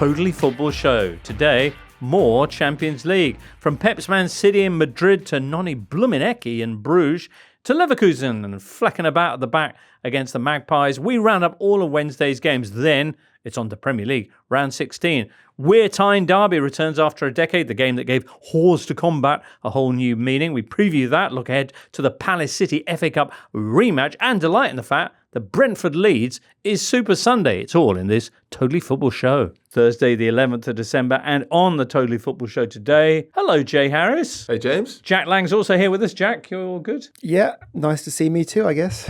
Totally Football Show. Today, more Champions League. From Pep's Man City in Madrid to Nonny Blumenecki in Bruges to Leverkusen and flacking about at the back against the Magpies. We round up all of Wednesday's games. Then it's on to Premier League, round 16. Wear-Tyne Derby returns after a decade, the game that gave Horse to Combat a whole new meaning. We preview that, look ahead to the Palace City FA Cup rematch, and delight in the fact that Brentford Leeds is Super Sunday. It's all in this Totally Football Show. Thursday, the 11th of December, and on the Totally Football Show today, hello, Jay Harris. Hey, James. Jack Lang's also here with us. Jack, you're all good? Yeah, nice to see me too, I guess.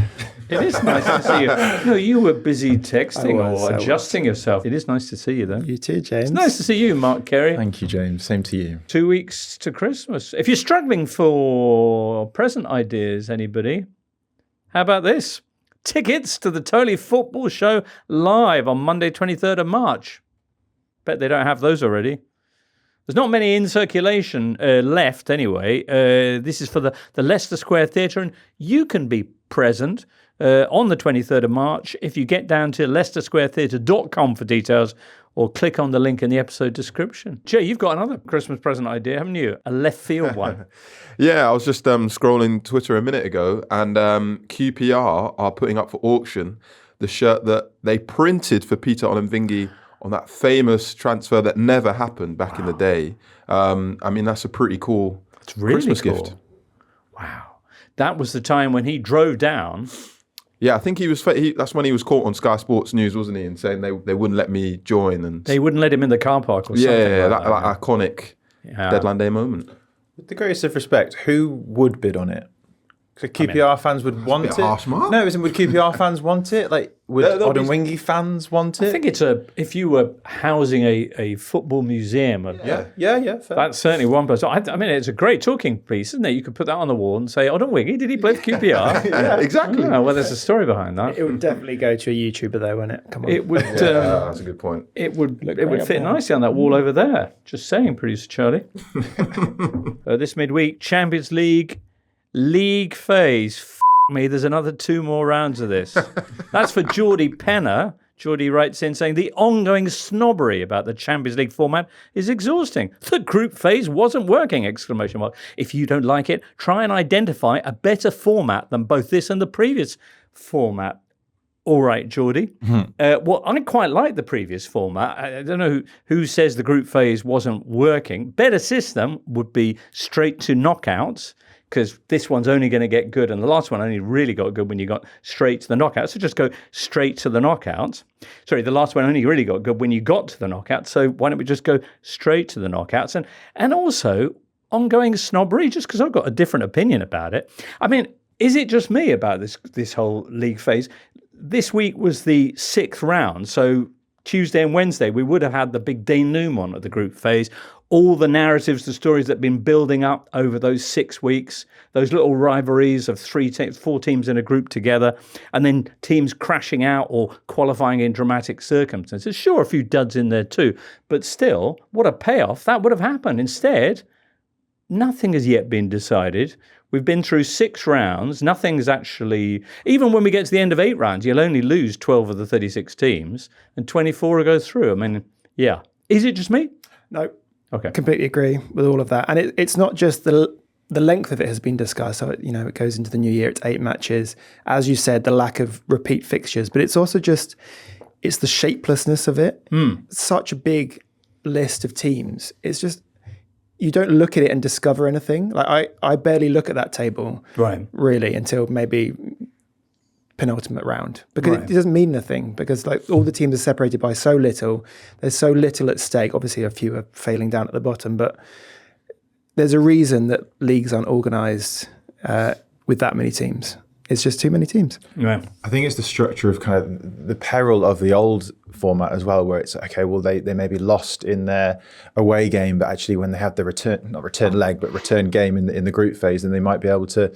It is nice to see you. No, you were busy texting or adjusting yourself. It is nice to see you, though. You too, James. It's nice to see you, Mark Carey. Thank you, James. Same to you. 2 weeks to Christmas. If you're struggling for present ideas, anybody, how about this? Tickets to the Totally Football Show live on Monday, 23rd of March. Bet they don't have those already. There's not many in circulation left anyway. This is for the Leicester Square Theatre, and you can be present on the 23rd of March if you get down to leicestersquaretheatre.com for details or click on the link in the episode description. Jay, you've got another Christmas present idea, haven't you? A left field one. Yeah, I was just scrolling Twitter a minute ago, and QPR are putting up for auction the shirt that they printed for Peter Olimvingi on that famous transfer that never happened back in the day. I mean, that's a pretty cool Christmas gift. Wow. That was the time when he drove down. Yeah, I think that's when he was caught on Sky Sports News, wasn't he? And saying they wouldn't let me join. And they wouldn't let him in the car park or something. Yeah, that iconic Deadline Day moment. With the greatest of respect, who would bid on it? So QPR fans would want it. Harsh, Mark. No, would QPR fans want it? Like, would Odenwingie fans want it? I think it's if you were housing a football museum. Yeah, fair. That's certainly one place. I mean, it's a great talking piece, isn't it? You could put that on the wall and say, Odenwingie, did he play for QPR? Yeah, exactly. Oh, well, there's a story behind that. It would definitely go to a YouTuber though, wouldn't it? Come on. It would. That's a good point. It would fit nicely on that wall over there. Just saying, producer Charlie. This midweek, Champions League phase. Me, there's another 2 more rounds of this. That's for Geordie Penner. Geordie writes in saying, the ongoing snobbery about the Champions League format is exhausting. The group phase wasn't working, ! If you don't like it, try and identify a better format than both this and the previous format. All right, Geordie. Well, I quite like the previous format. I don't know who says the group phase wasn't working. Better system would be straight to knockouts, because this one's only going to get good, and the last one only really got good when you got straight to the knockouts. So just go straight to the knockouts. Sorry, the last one only really got good when you got to the knockouts. So why don't we just go straight to the knockouts? And also, ongoing snobbery, just because I've got a different opinion about it. I mean, is it just me about this whole league phase? This week was the 6th round, so Tuesday and Wednesday, we would have had the big denouement of the group phase. All the narratives, the stories that have been building up over those 6 weeks, those little rivalries of 4 teams in a group together, and then teams crashing out or qualifying in dramatic circumstances. Sure, a few duds in there too, but still, what a payoff that would have happened. Instead, nothing has yet been decided. We've been through 6 rounds. Nothing's actually... Even when we get to the end of 8 rounds, you'll only lose 12 of the 36 teams, and 24 will go through. I mean, yeah. Is it just me? No. Okay. Completely agree with all of that. And it's not just the length of it has been discussed. So, it goes into the new year. It's 8 matches. As you said, the lack of repeat fixtures. But it's also just... It's the shapelessness of it. Such a big list of teams. It's just... You don't look at it and discover anything. Like I barely look at that table, right? Really, until maybe penultimate round, because it doesn't mean anything. Because like all the teams are separated by so little, there's so little at stake. Obviously, a few are failing down at the bottom, but there's a reason that leagues aren't organised with that many teams. It's just too many teams. Yeah. I think it's the structure of kind of the peril of the old format as well, where it's, okay, well, they may be lost in their away game, but actually when they have the return game in the group phase, then they might be able to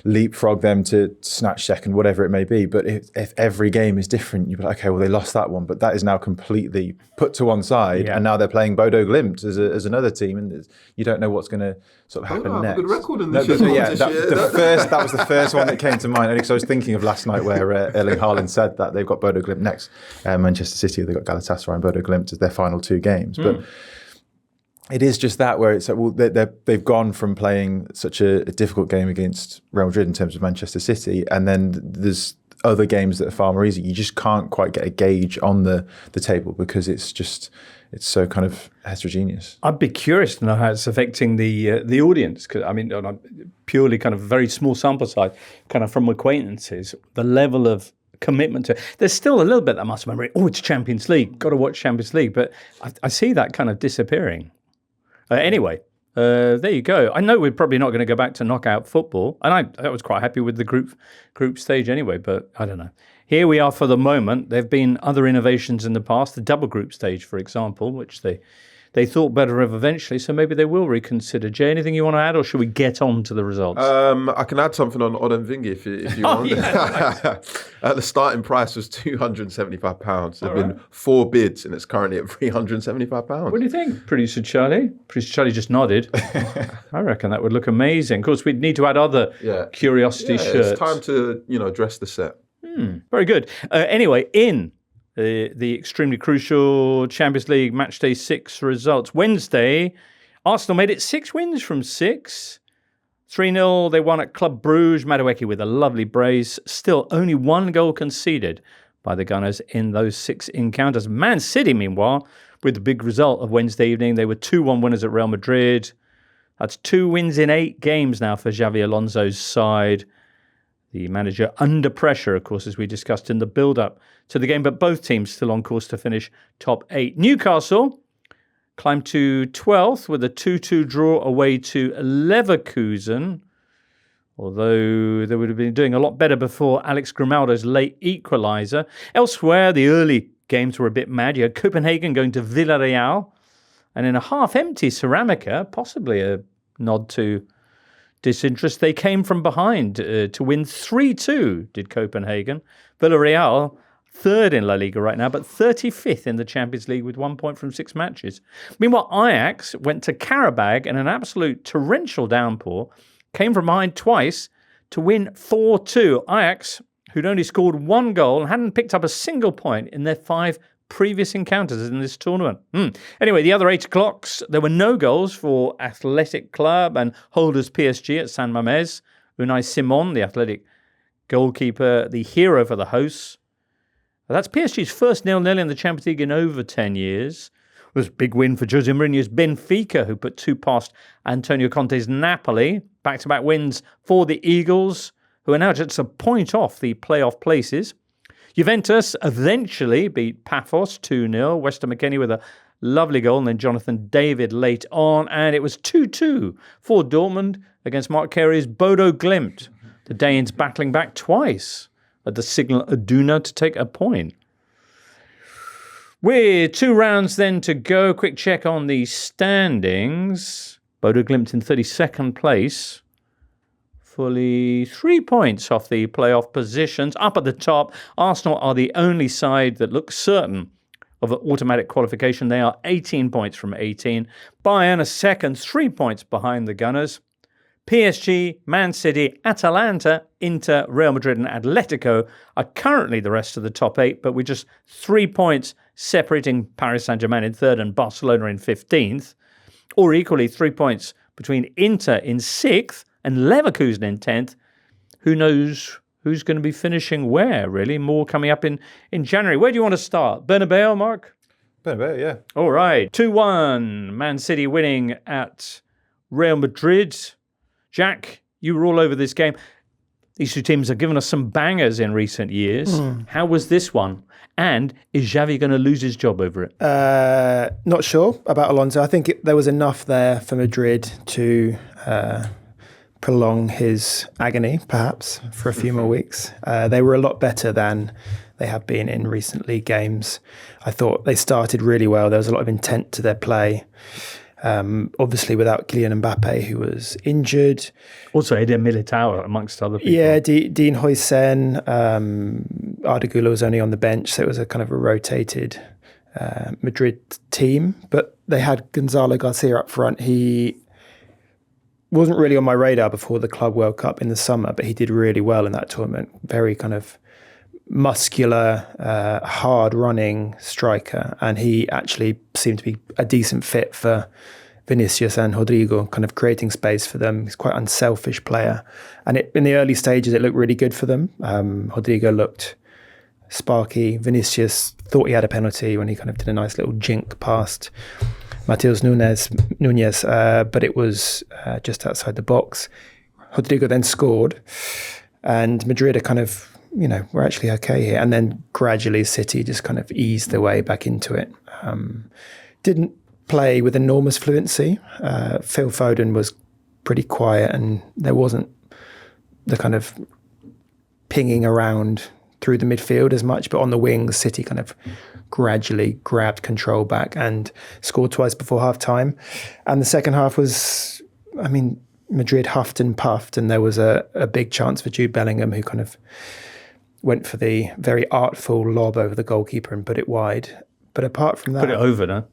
leapfrog them to snatch second, whatever it may be. But if every game is different, you'd be like, okay, well, they lost that one, but that is now completely put to one side, and now they're playing Bodo Glimt as another team, and you don't know what's going to sort of happen next. Good record in That was the first one that came to mind, only because I was thinking of last night where Erling Haaland said that they've got Bodo Glimt next. Manchester City, they've got Galatasaray and Bodo Glimt as their final 2 games. But it is just that where it's like, well, they've gone from playing such a difficult game against Real Madrid in terms of Manchester City, and then there's other games that are far more easy. You just can't quite get a gauge on the table because it's so kind of heterogeneous. I'd be curious to know how it's affecting the audience, because I mean, on a purely kind of very small sample size, kind of from acquaintances, the level of commitment to. There's still a little bit that muscle memory. Oh, it's Champions League. Got to watch Champions League, but I see that kind of disappearing. Anyway, there you go. I know we're probably not going to go back to knockout football, and I was quite happy with the group stage anyway, but I don't know. Here we are for the moment. There have been other innovations in the past, the double group stage, for example, which they thought better of eventually, so maybe they will reconsider. Jay, anything you want to add, or should we get on to the results? I can add something on Vingy if you want. Yeah. The starting price was £275. There have been 4 bids, and it's currently at £375. What do you think, Producer Charlie? Producer Charlie just nodded. I reckon that would look amazing. Of course, we'd need to add other Curiosity shirts. It's time to dress the set. Very good. Anyway, in the extremely crucial Champions League Matchday 6 results. Wednesday, Arsenal made it 6 wins from 6. 3-0, they won at Club Brugge. Madueke with a lovely brace. Still, only 1 goal conceded by the Gunners in those 6 encounters. Man City, meanwhile, with the big result of Wednesday evening, they were 2-1 winners at Real Madrid. That's 2 wins in 8 games now for Xabi Alonso's side. The manager under pressure, of course, as we discussed in the build-up to the game, but both teams still on course to finish top 8. Newcastle climbed to 12th with a 2-2 draw away to Leverkusen, although they would have been doing a lot better before Alex Grimaldo's late equaliser. Elsewhere, the early games were a bit mad. You had Copenhagen going to Villarreal, and in a half-empty Ceramica, possibly a nod to disinterest, they came from behind to win 3-2, did Copenhagen. Villarreal, 3rd in La Liga right now, but 35th in the Champions League with 1 point from 6 matches. Meanwhile, Ajax went to Karabag in an absolute torrential downpour, came from behind twice to win 4-2. Ajax, who'd only scored 1 goal and hadn't picked up a single point in their 5 previous encounters in this tournament. Anyway, the other 8 o'clocks, there were no goals for Athletic Club and holders PSG at San Mamés. Unai Simon, the Athletic goalkeeper, the hero for the hosts. That's PSG's first 0-0 in the Champions League in over 10 years. It was a big win for Jose Mourinho's Benfica, who put 2 past Antonio Conte's Napoli. Back-to-back wins for the Eagles, who are now just a point off the playoff places. Juventus eventually beat Paphos 2-0. Weston McKennie with a lovely goal, and then Jonathan David late on. And it was 2-2 for Dortmund against Mark Carey's Bodo Glimt. The Danes battling back twice at the Signal Iduna to take a point. With 2 rounds then to go. Quick check on the standings. Bodo Glimt in 32nd place. Fully 3 points off the playoff positions. Up at the top, Arsenal are the only side that looks certain of an automatic qualification. They are 18 points from 18. Bayern a second, 3 points behind the Gunners. PSG, Man City, Atalanta, Inter, Real Madrid and Atletico are currently the rest of the top 8, but with just 3 points separating Paris Saint-Germain in 3rd and Barcelona in 15th. Or equally 3 points between Inter in 6th and Leverkusen in 10th. Who knows who's going to be finishing where, really? More coming up in January. Where do you want to start? Bernabeu, Mark? Bernabeu, yeah. All right. 2-1. Man City winning at Real Madrid. Jack, you were all over this game. These 2 teams have given us some bangers in recent years. How was this one? And is Xavi going to lose his job over it? Not sure about Alonso. I think there was enough there for Madrid to prolong his agony, perhaps, for a few more weeks. They were a lot better than they have been in recent league games. I thought they started really well. There was a lot of intent to their play. Obviously, without Kylian Mbappe, who was injured. Also, Eden Militao, amongst other people. Yeah, Dean Huijsen, Arda Güler was only on the bench, so it was a kind of a rotated Madrid team. But they had Gonzalo Garcia up front. He wasn't really on my radar before the Club World Cup in the summer, but he did really well in that tournament. Very kind of muscular, hard-running striker, and he actually seemed to be a decent fit for Vinicius and Rodrigo, kind of creating space for them. He's quite an unselfish player, and in the early stages, it looked really good for them. Rodrigo looked sparky. Vinicius thought he had a penalty when he kind of did a nice little jink past Mateus Nunes, but it was just outside the box. Rodrigo then scored, and Madrid are kind of, we're actually okay here. And then gradually City just kind of eased their way back into it. Didn't play with enormous fluency. Phil Foden was pretty quiet, and there wasn't the kind of pinging around through the midfield as much. But on the wings, City kind of gradually grabbed control back and scored twice before half-time. And the second half was, Madrid huffed and puffed, and there was a big chance for Jude Bellingham, who kind of went for the very artful lob over the goalkeeper and put it wide. But apart from that... Put it over, no?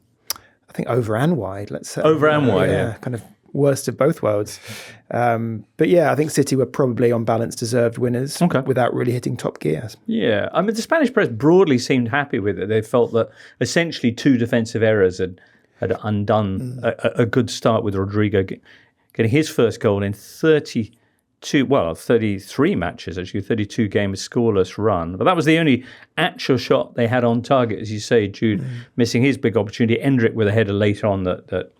I think over and wide, let's say. Over and wide, yeah. Kind of worst of both worlds. But yeah, I think City were probably on balance deserved winners without really hitting top gear. Yeah, the Spanish press broadly seemed happy with it. They felt that essentially two defensive errors had undone a good start with Rodrigo getting his first goal in 33 matches, actually, 32 games scoreless run. But that was the only actual shot they had on target, as you say, Jude missing his big opportunity. Endrick with a header later on that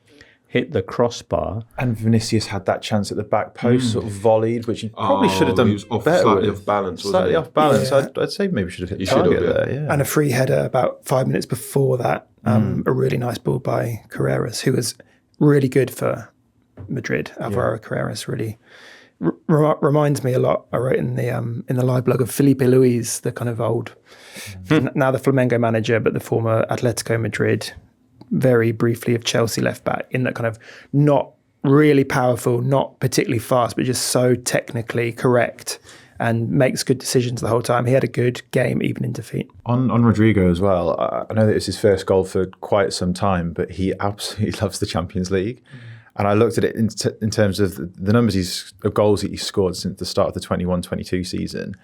hit the crossbar. And Vinicius had that chance at the back post, sort of volleyed, which he probably should have done better. Slightly off balance, wasn't Slightly he? off balance. Yeah. I'd say maybe should have hit the should target have, there. Yeah. And a free header about 5 minutes before that. A really nice ball by Carreras, who was really good for Madrid. Alvaro Carreras really reminds me a lot. I wrote in the live blog of Felipe Luis, the kind of old, now the Flamengo manager, but the former Atletico Madrid, very briefly of Chelsea left back, in that kind of not really powerful, not particularly fast, but just so technically correct and makes good decisions the whole time. He had a good game, even in defeat. On Rodrigo as well, I know that it's his first goal for quite some time, but he absolutely loves the Champions League. And I looked at it in terms of the numbers of goals that he's scored since the start of the 21-22 season.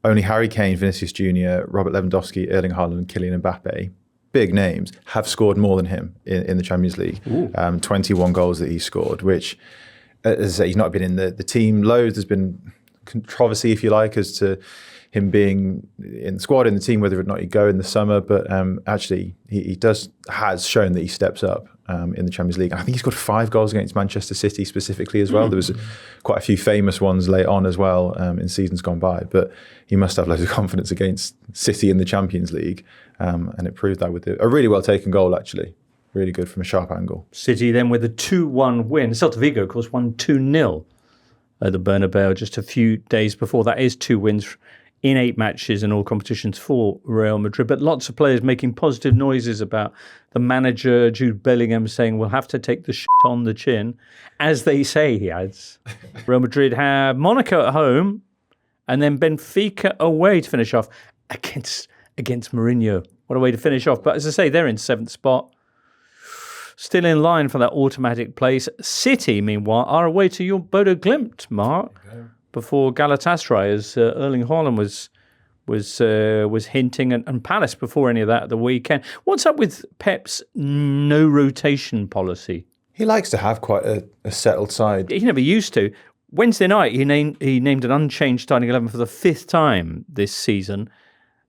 Only Harry Kane, Vinicius Jr., Robert Lewandowski, Erling Haaland, and Kylian Mbappe, big names, have scored more than him in the Champions League. 21 goals that he scored, which, as I say, he's not been in the team loads. There's been controversy, if you like, as to him being in the squad, in the team, whether or not he'd go in the summer. But actually, he has shown that he steps up in the Champions League. I think he's got 5 goals against Manchester City specifically as well. There was quite a few famous ones late on as well in seasons gone by. But he must have loads of confidence against City in the Champions League. And it proved that with a really well taken goal, actually. Really good from a sharp angle. City then with a 2-1 win. Celta Vigo, of course, won 2-0 at the Bernabeu just a few days before. That is 2 wins in 8 matches in all competitions for Real Madrid. But lots of players making positive noises about the manager, Jude Bellingham, saying we'll have to take the shit on the chin. As they say, he adds. Real Madrid have Monaco at home and then Benfica away to finish off against Mourinho. What a way to finish off. But as I say, they're in 7th spot. Still in line for that automatic place. City, meanwhile, are away to your Bodo Glimt, Mark, before Galatasaray, as Erling Haaland was hinting, and Palace before any of that at the weekend. What's up with Pep's no rotation policy? He likes to have quite a settled side. He never used to. Wednesday night, he named an unchanged starting 11 for the 5th time this season.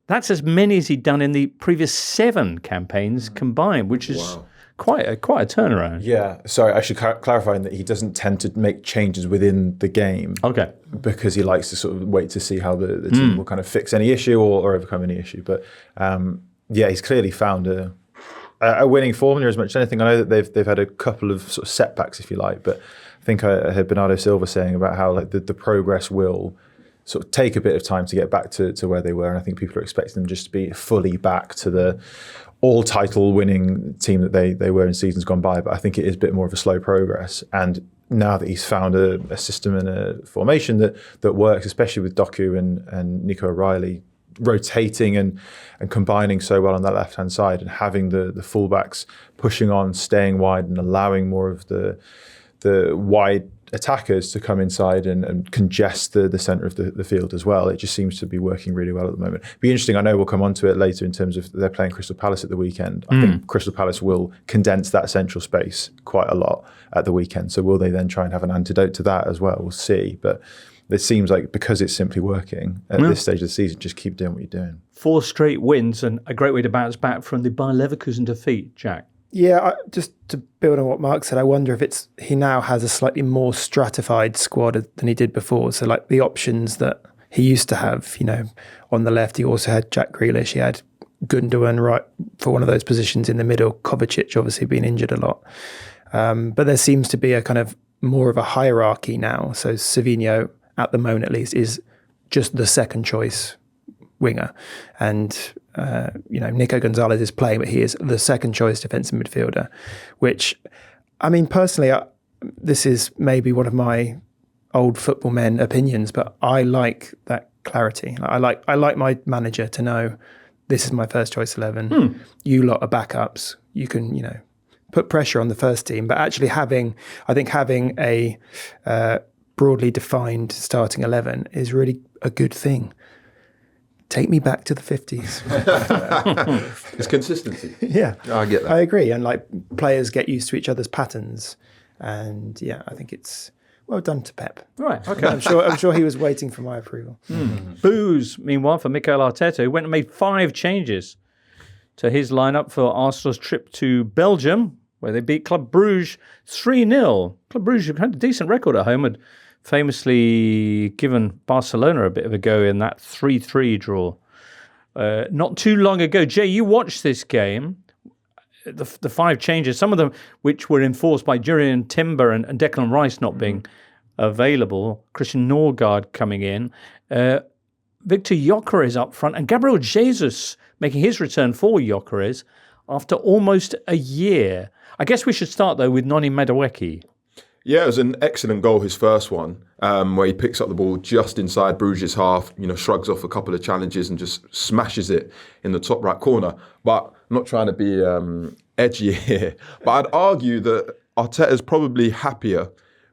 That's as many as he'd done in the previous 7 campaigns combined, which is quite a turnaround. Yeah, sorry, I should clarify that he doesn't tend to make changes within the game. Okay. Because he likes to sort of wait to see how the team will kind of fix any issue or overcome any issue. But he's clearly found a winning formula as much as anything. I know that they've had a couple of sort of setbacks, if you like, but I think I heard Bernardo Silva saying about how like the progress will sort of take a bit of time to get back to where they were. And I think people are expecting them just to be fully back to the all-title winning team that they were in seasons gone by. But I think it is a bit more of a slow progress. And now that he's found a system and a formation that works, especially with Doku and Nico O'Reilly rotating and combining so well on that left-hand side, and having the fullbacks pushing on, staying wide, and allowing more of the wide attackers to come inside and congest the centre of the field as well. It just seems to be working really well at the moment. Be interesting. I know we'll come on to it later in terms of they're playing Crystal Palace at the weekend. I think Crystal Palace will condense that central space quite a lot at the weekend. So will they then try and have an antidote to that as well? We'll see. But it seems like because it's simply working at this stage of the season, just keep doing what you're doing. 4 straight wins and a great way to bounce back from the Bayer Leverkusen defeat, Jack. Yeah, just to build on what Mark said, I wonder if he now has a slightly more stratified squad than he did before. So like the options that he used to have, on the left, he also had Jack Grealish, he had Gundogan right for one of those positions in the middle, Kovacic obviously been injured a lot. But there seems to be a kind of more of a hierarchy now. So Savinho, at the moment at least, is just the second choice winger. And Nico Gonzalez is playing, but he is the second choice defensive midfielder, which, I mean, personally, this is maybe one of my old football men opinions, but I like that clarity. I like my manager to know this is my first choice 11. You lot are backups. You can, put pressure on the first team, but actually having a broadly defined starting 11 is really a good thing. Take me back to the 50s. It's consistency. Yeah. I get that. I agree. And players get used to each other's patterns. And yeah, I think it's well done to Pep. Right, okay. I'm sure he was waiting for my approval. Booze, meanwhile, for Mikel Arteta, who went and made 5 changes to his lineup for Arsenal's trip to Belgium, where they beat Club Brugge 3-0. Club Brugge have had a decent record at home, had famously given Barcelona a bit of a go in that 3-3 draw not too long ago. Jay, you watched this game. The 5 changes, some of them which were enforced by Jurriën Timber and Declan Rice not being available, Christian Norgard coming in, Victor Gyökeres up front, and Gabriel Jesus making his return for Gyökeres after almost a year. I guess we should start, though, with Noni Madueke. Yeah, it was an excellent goal, his first one, where he picks up the ball just inside Bruges' half, shrugs off a couple of challenges and just smashes it in the top right corner. But I'm not trying to be edgy here, but I'd argue that Arteta's probably happier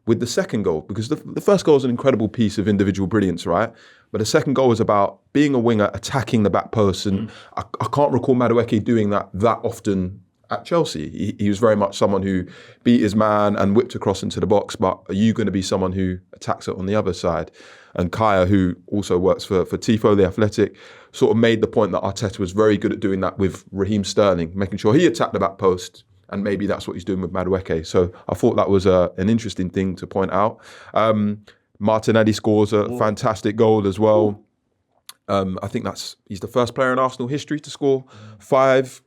with the second goal, because the first goal is an incredible piece of individual brilliance, right? But the second goal was about being a winger, attacking the back post, and I can't recall Madueke doing that often at Chelsea. He was very much someone who beat his man and whipped across into the box, but are you going to be someone who attacks it on the other side? And Kaya, who also works for Tifo, The Athletic, sort of made the point that Arteta was very good at doing that with Raheem Sterling, making sure he attacked the back post, and maybe that's what he's doing with Madueke. So I thought that was an interesting thing to point out. Martinelli scores a fantastic goal as well. I think he's the first player in Arsenal history to score 5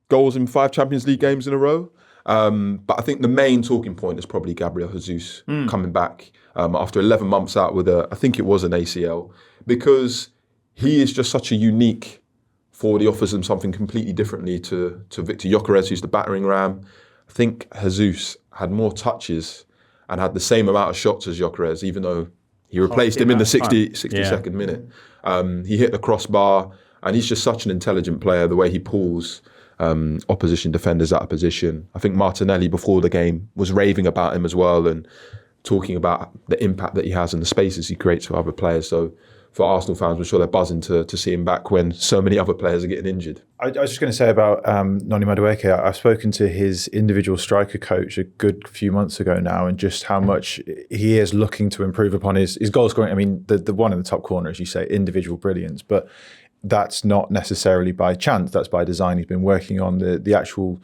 goals in 5 Champions League games in a row. But I think the main talking point is probably Gabriel Jesus coming back after 11 months out with I think it was an ACL, because he is just such a unique forward. He offers them something completely differently to Victor Gyökeres, who's the battering ram. I think Jesus had more touches and had the same amount of shots as Gyökeres, even though he replaced him in the 62nd minute. He hit the crossbar, and he's just such an intelligent player, the way he pulls opposition defenders out of position. I think Martinelli before the game was raving about him as well, and talking about the impact that he has and the spaces he creates for other players. So for Arsenal fans, I'm sure they're buzzing to see him back when so many other players are getting injured. I was just going to say about Noni Madueke, I've spoken to his individual striker coach a good few months ago now, and just how much he is looking to improve upon his goal scoring. I mean, the one in the top corner, as you say, individual brilliance, but that's not necessarily by chance, that's by design. He's been working on the actual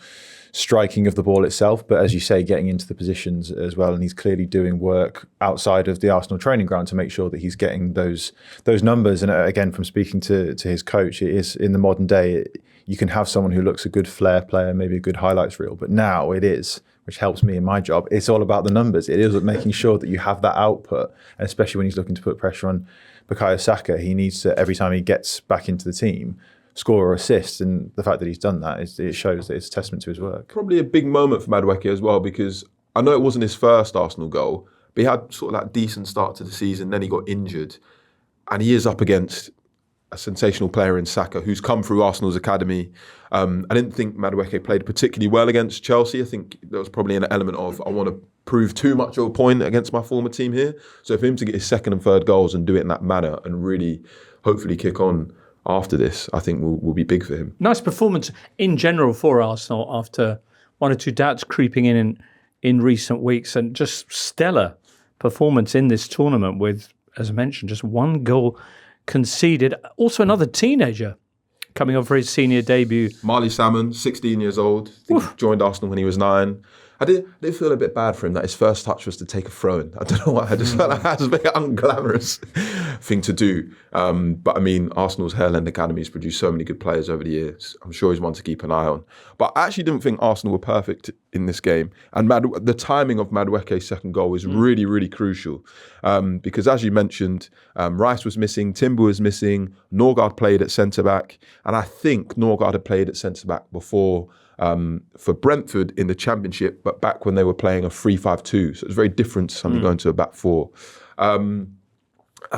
striking of the ball itself, but as you say, getting into the positions as well, and he's clearly doing work outside of the Arsenal training ground to make sure that he's getting those numbers. And again, from speaking to his coach, it is in the modern day, you can have someone who looks a good flair player, maybe a good highlights reel, but now it is, which helps me in my job, it's all about the numbers. It is making sure that you have that output, and especially when he's looking to put pressure on Bukayo Saka, he needs to, every time he gets back into the team, score or assist. And the fact that he's done that, it shows that it's a testament to his work. Probably a big moment for Madueke as well, because I know it wasn't his first Arsenal goal, but he had sort of that decent start to the season, then he got injured. And he is up against a sensational player in Saka, who's come through Arsenal's academy. I didn't think Madueke played particularly well against Chelsea. I think there was probably an element of, I want to prove too much of a point against my former team here. So for him to get his second and third goals and do it in that manner and really hopefully kick on after this, I think will be big for him. Nice performance in general for Arsenal after one or two doubts creeping in recent weeks, and just stellar performance in this tournament with, as I mentioned, just one goal conceded. Also another teenager coming on for his senior debut. Marley Salmon, 16 years old. I think he joined Arsenal when he was 9. I did feel a bit bad for him that his first touch was to take a throw-in. I don't know why. I just felt like that was a very unglamorous thing to do. But I mean, Arsenal's Hale End Academy has produced so many good players over the years. I'm sure he's one to keep an eye on. But I actually didn't think Arsenal were perfect in this game. And the timing of Madueke's second goal was really, really crucial. Because as you mentioned, Rice was missing, Timber was missing, Norgard played at centre-back. And I think Norgard had played at centre-back before for Brentford in the Championship, but back when they were playing a 3-5-2. So it was very different to something going to a back 4. And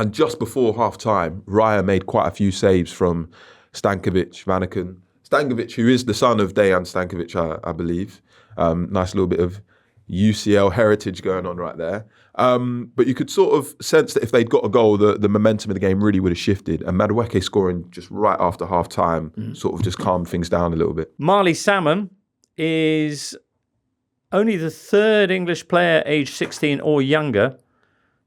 just before half-time, Raya made quite a few saves from Stankovic, Vanaken. Stankovic, who is the son of Dejan Stankovic, I believe. Nice little bit of UCL heritage going on right there. But you could sort of sense that if they'd got a goal, the momentum of the game really would have shifted. And Madueke scoring just right after half-time sort of just calmed things down a little bit. Marley Salmon is only the third English player aged 16 or younger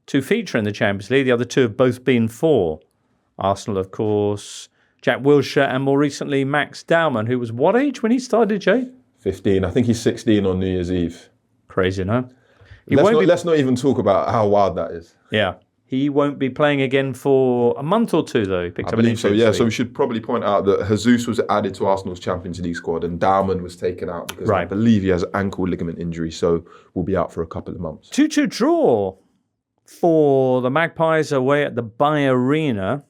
to feature in the Champions League. The other two have both been for Arsenal, of course. Jack Wilshere and more recently Max Dowman, who was what age when he started, Jay? 15. I think he's 16 on New Year's Eve. Crazy, no? Let's not even talk about how wild that is. Yeah. He won't be playing again for a month or two, though. He picked up an injury. Yeah. So we should probably point out that Jesus was added to Arsenal's Champions League squad and Dowman was taken out because I believe he has an ankle ligament injury, so we'll be out for a couple of months. 2-2 draw for the Magpies away at the Bay Arena.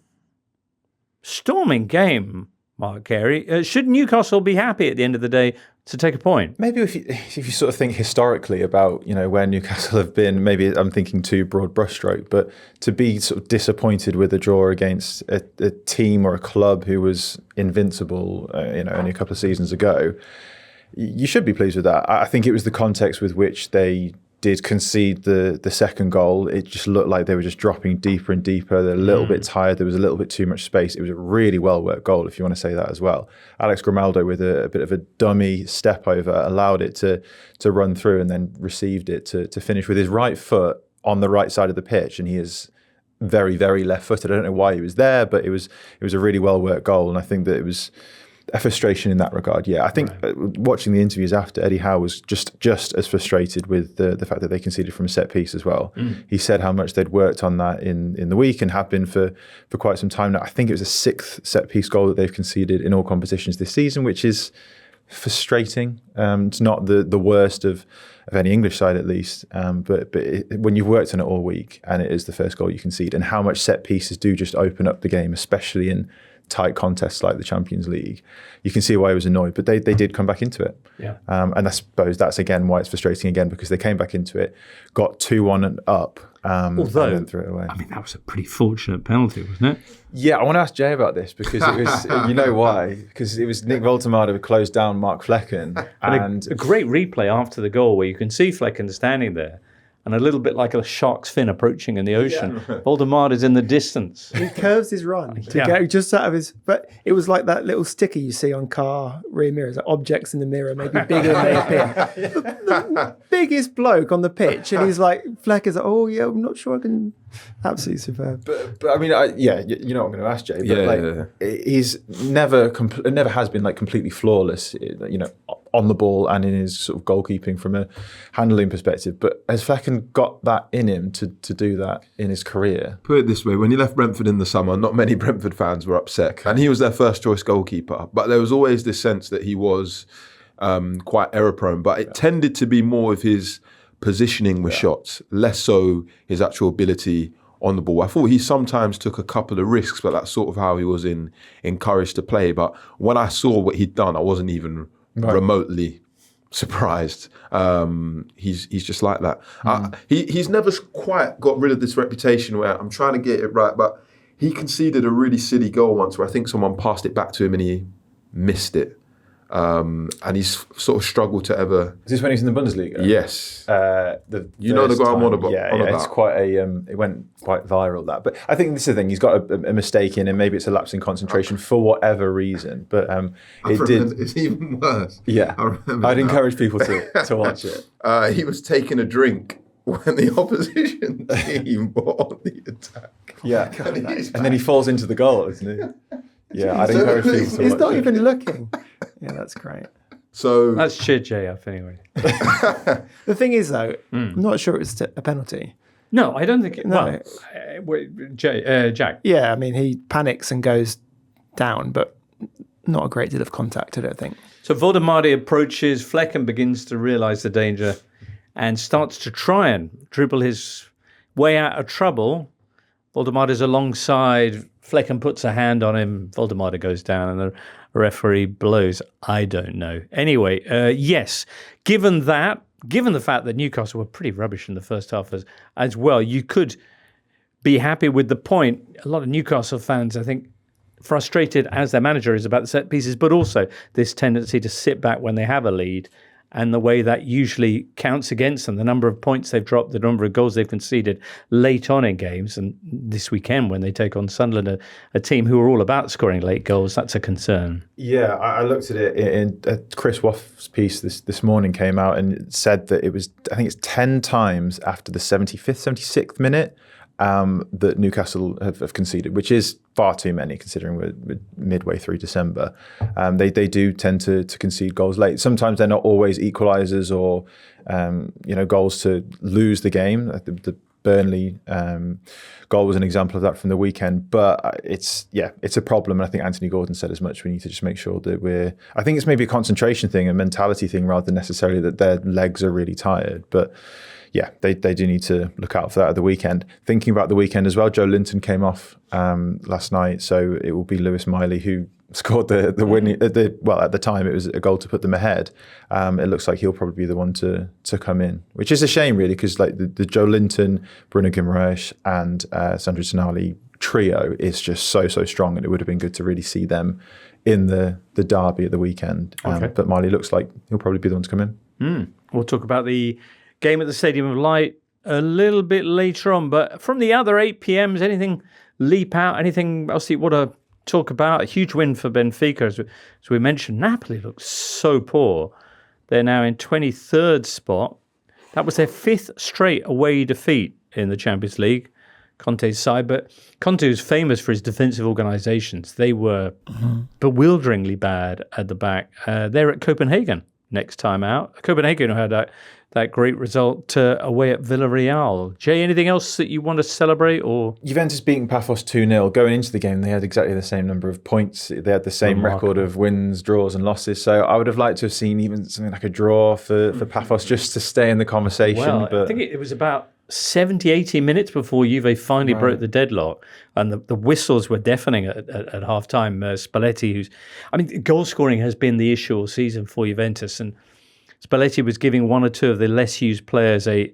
Storming game, Mark Carey. Should Newcastle be happy at the end of the day to take a point? Maybe if you sort of think historically about, where Newcastle have been, maybe I'm thinking too broad brushstroke, but to be sort of disappointed with a draw against a team or a club who was invincible, only a couple of seasons ago, you should be pleased with that. I think it was the context with which they did concede the second goal. It just looked like they were just dropping deeper and deeper. They're a little bit tired. There was a little bit too much space. It was a really well-worked goal, if you want to say that as well. Alex Grimaldo with a bit of a dummy step over allowed it to run through and then received it to finish with his right foot on the right side of the pitch. And he is very, very left-footed. I don't know why he was there, but it was a really well-worked goal. And I think that it was a frustration in that regard. Yeah, I think watching the interviews after, Eddie Howe was just as frustrated with the fact that they conceded from a set piece as well. He said how much they'd worked on that in the week and have been for quite some time now. I think it was a 6th set piece goal that they've conceded in all competitions this season, which is frustrating. It's not the worst of any English side at least, but when you've worked on it all week and it is the first goal you concede, and how much set pieces do just open up the game, especially in tight contests like the Champions League, you can see why he was annoyed, but they did come back into it. Yeah. And I suppose that's again why it's frustrating again, because they came back into it, got 2-1 and up, although, and then threw it away. I mean, that was a pretty fortunate penalty, wasn't it? Yeah, I want to ask Jay about this because it was, you know why? Because it was Nick Woltemade who closed down Mark Flecken. And a great replay after the goal where you can see Flecken standing there, and a little bit like a shark's fin approaching in the ocean. Yeah. Voldemort is in the distance. He curves his run to go just out of his... But it was like that little sticker you see on car rear mirrors, like objects in the mirror, maybe bigger than they appear. The biggest bloke on the pitch, and he's like, Fleck is like, oh yeah, I'm not sure I can... Absolutely superb. But I mean, you know what I'm going to ask, Jay. But he's never has been like completely flawless, on the ball and in his sort of goalkeeping from a handling perspective. But has Flecken got that in him to do that in his career? Put it this way, when he left Brentford in the summer, not many Brentford fans were upset. And he was their first choice goalkeeper. But there was always this sense that he was quite error prone. But it tended to be more of his positioning with shots, less so his actual ability on the ball. I thought he sometimes took a couple of risks, but that's sort of how he was encouraged to play. But when I saw what he'd done, I wasn't even remotely surprised. He's just like that. He's never quite got rid of this reputation where I'm trying to get it right, but he conceded a really silly goal once where I think someone passed it back to him and he missed it. And he's sort of struggled to ever. Is this when he's in the Bundesliga? Yes. The guy I'm on about. Yeah, it's quite a. It went quite viral, that. But I think this is the thing. He's got a mistake in, and maybe it's a lapse in concentration for whatever reason. But it's even worse. Yeah, I'd encourage people to watch it. He was taking a drink when the opposition team were on the attack. Yeah, and then he falls into the goal, isn't he? Yeah, I'd encourage people to watch it. He's not even looking. Yeah, that's great. So that's shit JF anyway. The thing is, though, I'm not sure it's a penalty. No, I don't think it. No. Well, Jack. Yeah, I mean, he panics and goes down, but not a great deal of contact, I don't think. So Voldemade approaches Fleck and begins to realise the danger and starts to try and dribble his way out of trouble. Voldemade's alongside. Flecken puts a hand on him. Voldemade goes down and the referee blows. I don't know. Anyway, yes, given the fact that Newcastle were pretty rubbish in the first half as well, you could be happy with the point. A lot of Newcastle fans, I think, frustrated as their manager is about the set pieces, but also this tendency to sit back when they have a lead and the way that usually counts against them, the number of points they've dropped, the number of goals they've conceded late on in games. And this weekend when they take on Sunderland, a team who are all about scoring late goals, that's a concern. Yeah, I looked at it in Chris Waff's piece this morning came out and said that it was, I think it's 10 times after the 75th, 76th minute that Newcastle have conceded, which is far too many considering we're midway through December. They do tend to concede goals late. Sometimes they're not always equalisers or goals to lose the game. The Burnley goal was an example of that from the weekend. But it's a problem. And I think Anthony Gordon said as much. We need to just make sure that I think it's maybe a concentration thing, a mentality thing, rather than necessarily that their legs are really tired. But yeah, they do need to look out for that at the weekend. Thinking about the weekend as well, Joe Linton came off last night, so it will be Lewis Miley who scored the winning. Well, at the time it was a goal to put them ahead. It looks like he'll probably be the one to come in, which is a shame really, because like the Joe Linton, Bruno Guimaraes, and Sandro Tonali trio is just so strong, and it would have been good to really see them in the derby at the weekend. But Miley looks like he'll probably be the one to come in. We'll talk about the game at the Stadium of Light a little bit later on, but from the other 8 p.m s, anything leap out? Anything else you want to talk about? A huge win for Benfica, as we mentioned. Napoli looks so poor. They're now in 23rd spot. That was their 5th straight away defeat in the Champions League, Conte's side. But Conte is famous for his defensive organisations. They were bewilderingly bad at the back. They're at Copenhagen next time out. Copenhagen had that great result away at Villarreal. Jay, anything else that you want to celebrate? Or Juventus beating Pafos 2-0. Going into the game, they had exactly the same number of points. They had the same record of wins, draws and losses. So I would have liked to have seen even something like a draw for Pafos just to stay in the conversation. Well, I think it was about 70, 80 minutes before Juve finally broke the deadlock, and the whistles were deafening at half-time. Spalletti, goal scoring has been the issue all season for Juventus, and Spalletti was giving one or two of the less used players a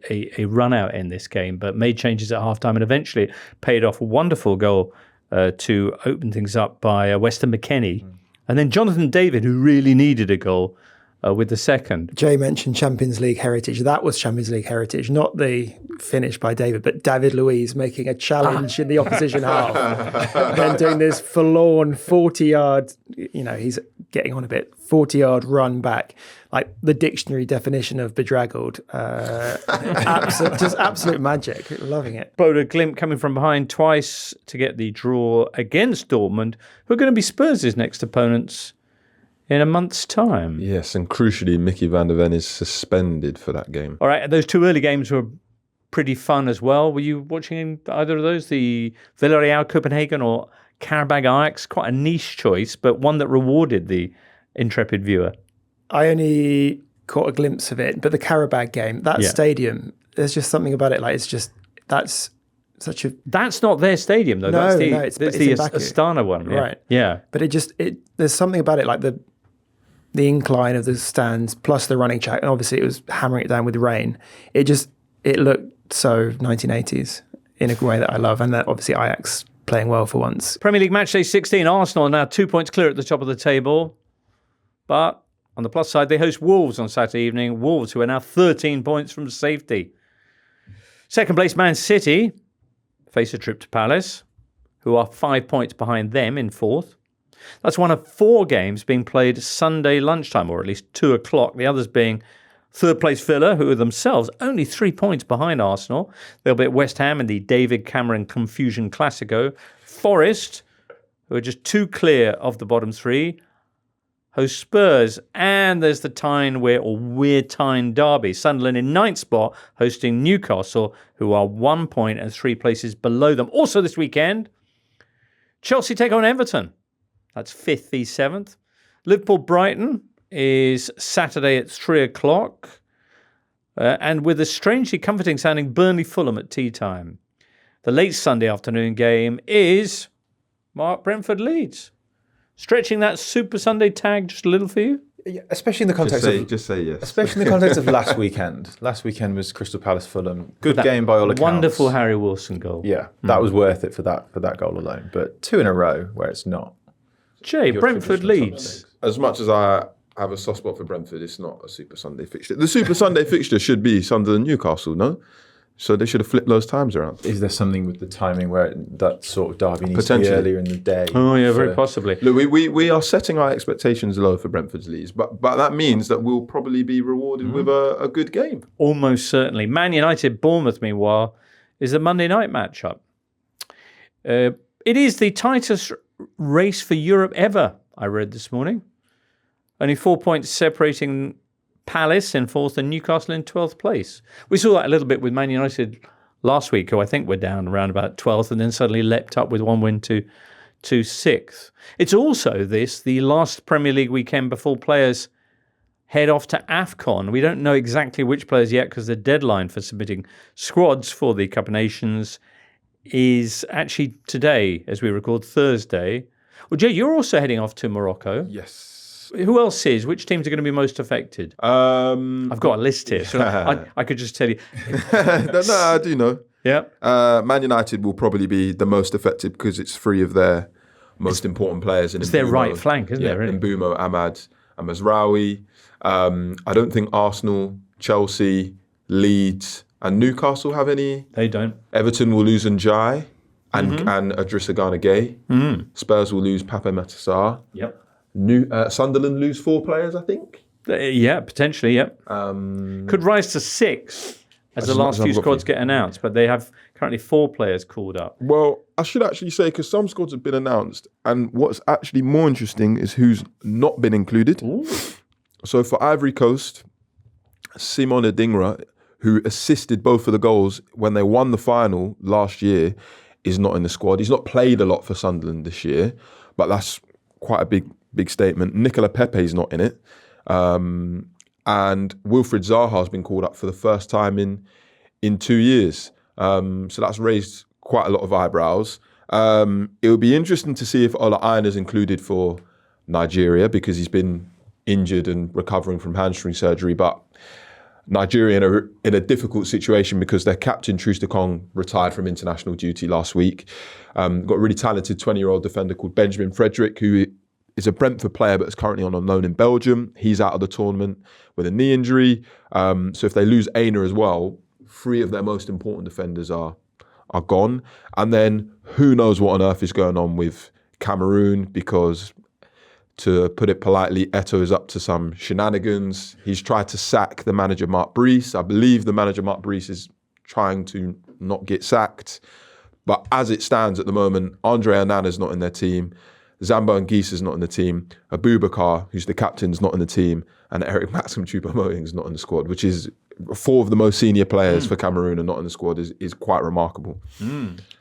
run out in this game, but made changes at halftime and eventually it paid off. A wonderful goal to open things up by Weston McKennie. And then Jonathan David, who really needed a goal with the second. Jay mentioned Champions League heritage. That was Champions League heritage, not the finish by David, but David Luiz making a challenge in the opposition half. Then doing this forlorn 40-yard, he's getting on a bit, 40-yard run back. Like the dictionary definition of bedraggled. Absolute magic. Loving it. Bodo Glimt coming from behind twice to get the draw against Dortmund, who are going to be Spurs' next opponents in a month's time. Yes, and crucially, Mickey van der Ven is suspended for that game. All right, those two early games were pretty fun as well. Were you watching either of those? The Villarreal Copenhagen or Karabag Ajax? Quite a niche choice, but one that rewarded the intrepid viewer. I only caught a glimpse of it, but the Karabag game, that stadium, there's just something about it. Like that's such a That's not their stadium, though. That's the it's the in Baku. Astana one. Yeah. Right. Yeah. But there's something about it, like the incline of the stands plus the running track, and obviously it was hammering it down with rain. It looked so 1980s in a way that I love, and that obviously Ajax playing well for once. Premier League Matchday 16, Arsenal are now 2 points clear at the top of the table. But on the plus side, they host Wolves on Saturday evening. Wolves, who are now 13 points from safety. Second place, Man City, face a trip to Palace, who are 5 points behind them in fourth. That's one of 4 games being played Sunday lunchtime, or at least 2 o'clock. The others being third place Villa, who are themselves only 3 points behind Arsenal. They'll be at West Ham in the David Cameron Confusion Classico. Forest, who are just 2 clear of the bottom 3, host Spurs. And there's the Wear-Tyne derby. Sunderland in 9th spot, hosting Newcastle, who are 1 point and 3 places below them. Also this weekend, Chelsea take on Everton. That's 5th v 7th. Liverpool-Brighton is Saturday at 3 o'clock. And with a strangely comforting sounding Burnley-Fulham at tea time. The late Sunday afternoon game is Brentford-Leeds. Stretching that Super Sunday tag just a little for you? Yeah, especially in the context Just say yes. Especially in the context of last weekend. Last weekend was Crystal Palace Fulham. Good game by all accounts. Wonderful Harry Wilson goal. Yeah, that was worth it for that goal alone. But 2 in a row where it's not. Jay, Brentford-Leeds. As much as I have a soft spot for Brentford, it's not a Super Sunday fixture. The Super Sunday fixture should be Sunderland Newcastle, no? So they should have flipped those times around. Is there something with the timing where that sort of derby needs to be earlier in the day? Oh, yeah, very possibly. Look, we are setting our expectations low for Brentford's Leeds, but that means that we'll probably be rewarded with a good game. Almost certainly. Man United, Bournemouth, meanwhile, is the Monday night matchup. It is the tightest race for Europe ever, I read this morning. Only 4 points separating Palace in 4th and Newcastle in 12th place. We saw that a little bit with Man United last week, who I think were down around about 12th and then suddenly leapt up with one win to 6th. It's also the last Premier League weekend before players head off to AFCON. We don't know exactly which players yet because the deadline for submitting squads for the Cup of Nations is actually today, as we record Thursday. Well, Jay, you're also heading off to Morocco. Yes. Who else is? Which teams are going to be most affected? I've got a list here. So I could just tell you. No, I do know. Yeah. Man United will probably be the most affected because it's 3 of their most important players. It's their right flank, isn't it? Really? Mbumo, Ahmad, and Mazraoui. I don't think Arsenal, Chelsea, Leeds, and Newcastle have any. They don't. Everton will lose Njai and Idrissa Gana Gueye. Spurs will lose Pape Matar. Yep. Sunderland lose 4 players, I think. Yeah, potentially, yeah. Could rise to 6 as the last few squads get announced, but they have currently 4 players called up. Well, I should actually say, because some squads have been announced, and what's actually more interesting is who's not been included. Ooh. So for Ivory Coast, Simon Adingra, who assisted both of the goals when they won the final last year, is not in the squad. He's not played a lot for Sunderland this year, but that's quite a big statement. Nicola Pepe's not in it. And Wilfried Zaha has been called up for the first time in 2 years. So that's raised quite a lot of eyebrows. It would be interesting to see if Ola Aina is included for Nigeria because he's been injured and recovering from hamstring surgery. But Nigeria in a difficult situation because their captain, Troost-Ekong, retired from international duty last week. Got a really talented 20-year-old defender called Benjamin Frederick, who is a Brentford player but is currently on loan in Belgium. He's out of the tournament with a knee injury. So if they lose Aina as well, 3 of their most important defenders are gone. And then who knows what on earth is going on with Cameroon, because to put it politely, Eto'o is up to some shenanigans. He's tried to sack the manager Mark Brees. I believe the manager Mark Brees is trying to not get sacked. But as it stands at the moment, Andre Onana's not in their team. Zambo Anguissa's not in the team. Abubakar, who's the captain's not in the team. And Eric Maxim Choupo-Moting's not in the squad, which is 4 of the most senior players for Cameroon and not in the squad is quite remarkable.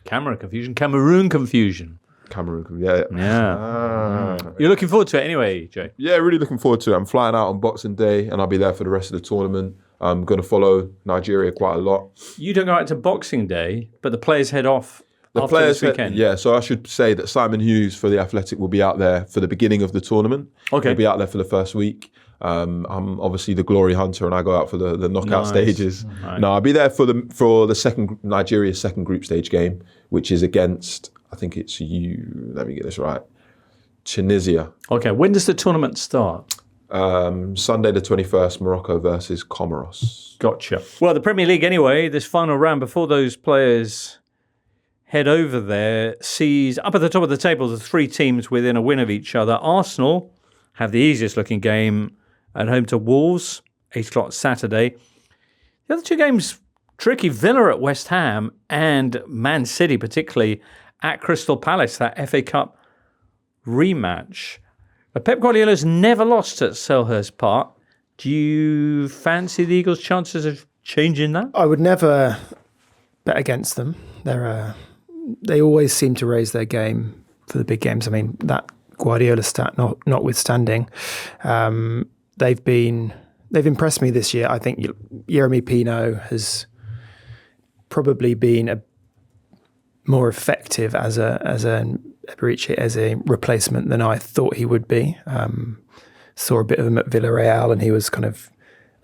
Cameroon confusion. Cameroon, yeah. You're looking forward to it anyway, Jay? Yeah, really looking forward to it. I'm flying out on Boxing Day and I'll be there for the rest of the tournament. I'm going to follow Nigeria quite a lot. You don't go out to Boxing Day, but the players head off after this weekend. Yeah, so I should say that Simon Hughes for the Athletic will be out there for the beginning of the tournament. Okay. He'll be out there for the first week. I'm obviously the glory hunter, and I go out for the knockout stages. Right. No, I'll be there for the Nigeria's second group stage game, which is against, I think it's let me get this right, Tunisia. Okay, when does the tournament start? Sunday the 21st, Morocco versus Comoros. Gotcha. Well, the Premier League anyway, this final round, before those players head over there, sees up at the top of the table the three teams within a win of each other. Arsenal have the easiest looking game at home to Wolves, 8 o'clock Saturday. The other two games, tricky. Villa at West Ham and Man City, particularly at Crystal Palace, that FA Cup rematch. Pep Guardiola's never lost at Selhurst Park. Do you fancy the Eagles' chances of changing that? I would never bet against them. They always seem to raise their game for the big games. I mean, that Guardiola stat notwithstanding, they've impressed me this year. I think Yeremy Pino has probably been more effective as a replacement than I thought he would be. Saw a bit of him at Villarreal, and he was kind of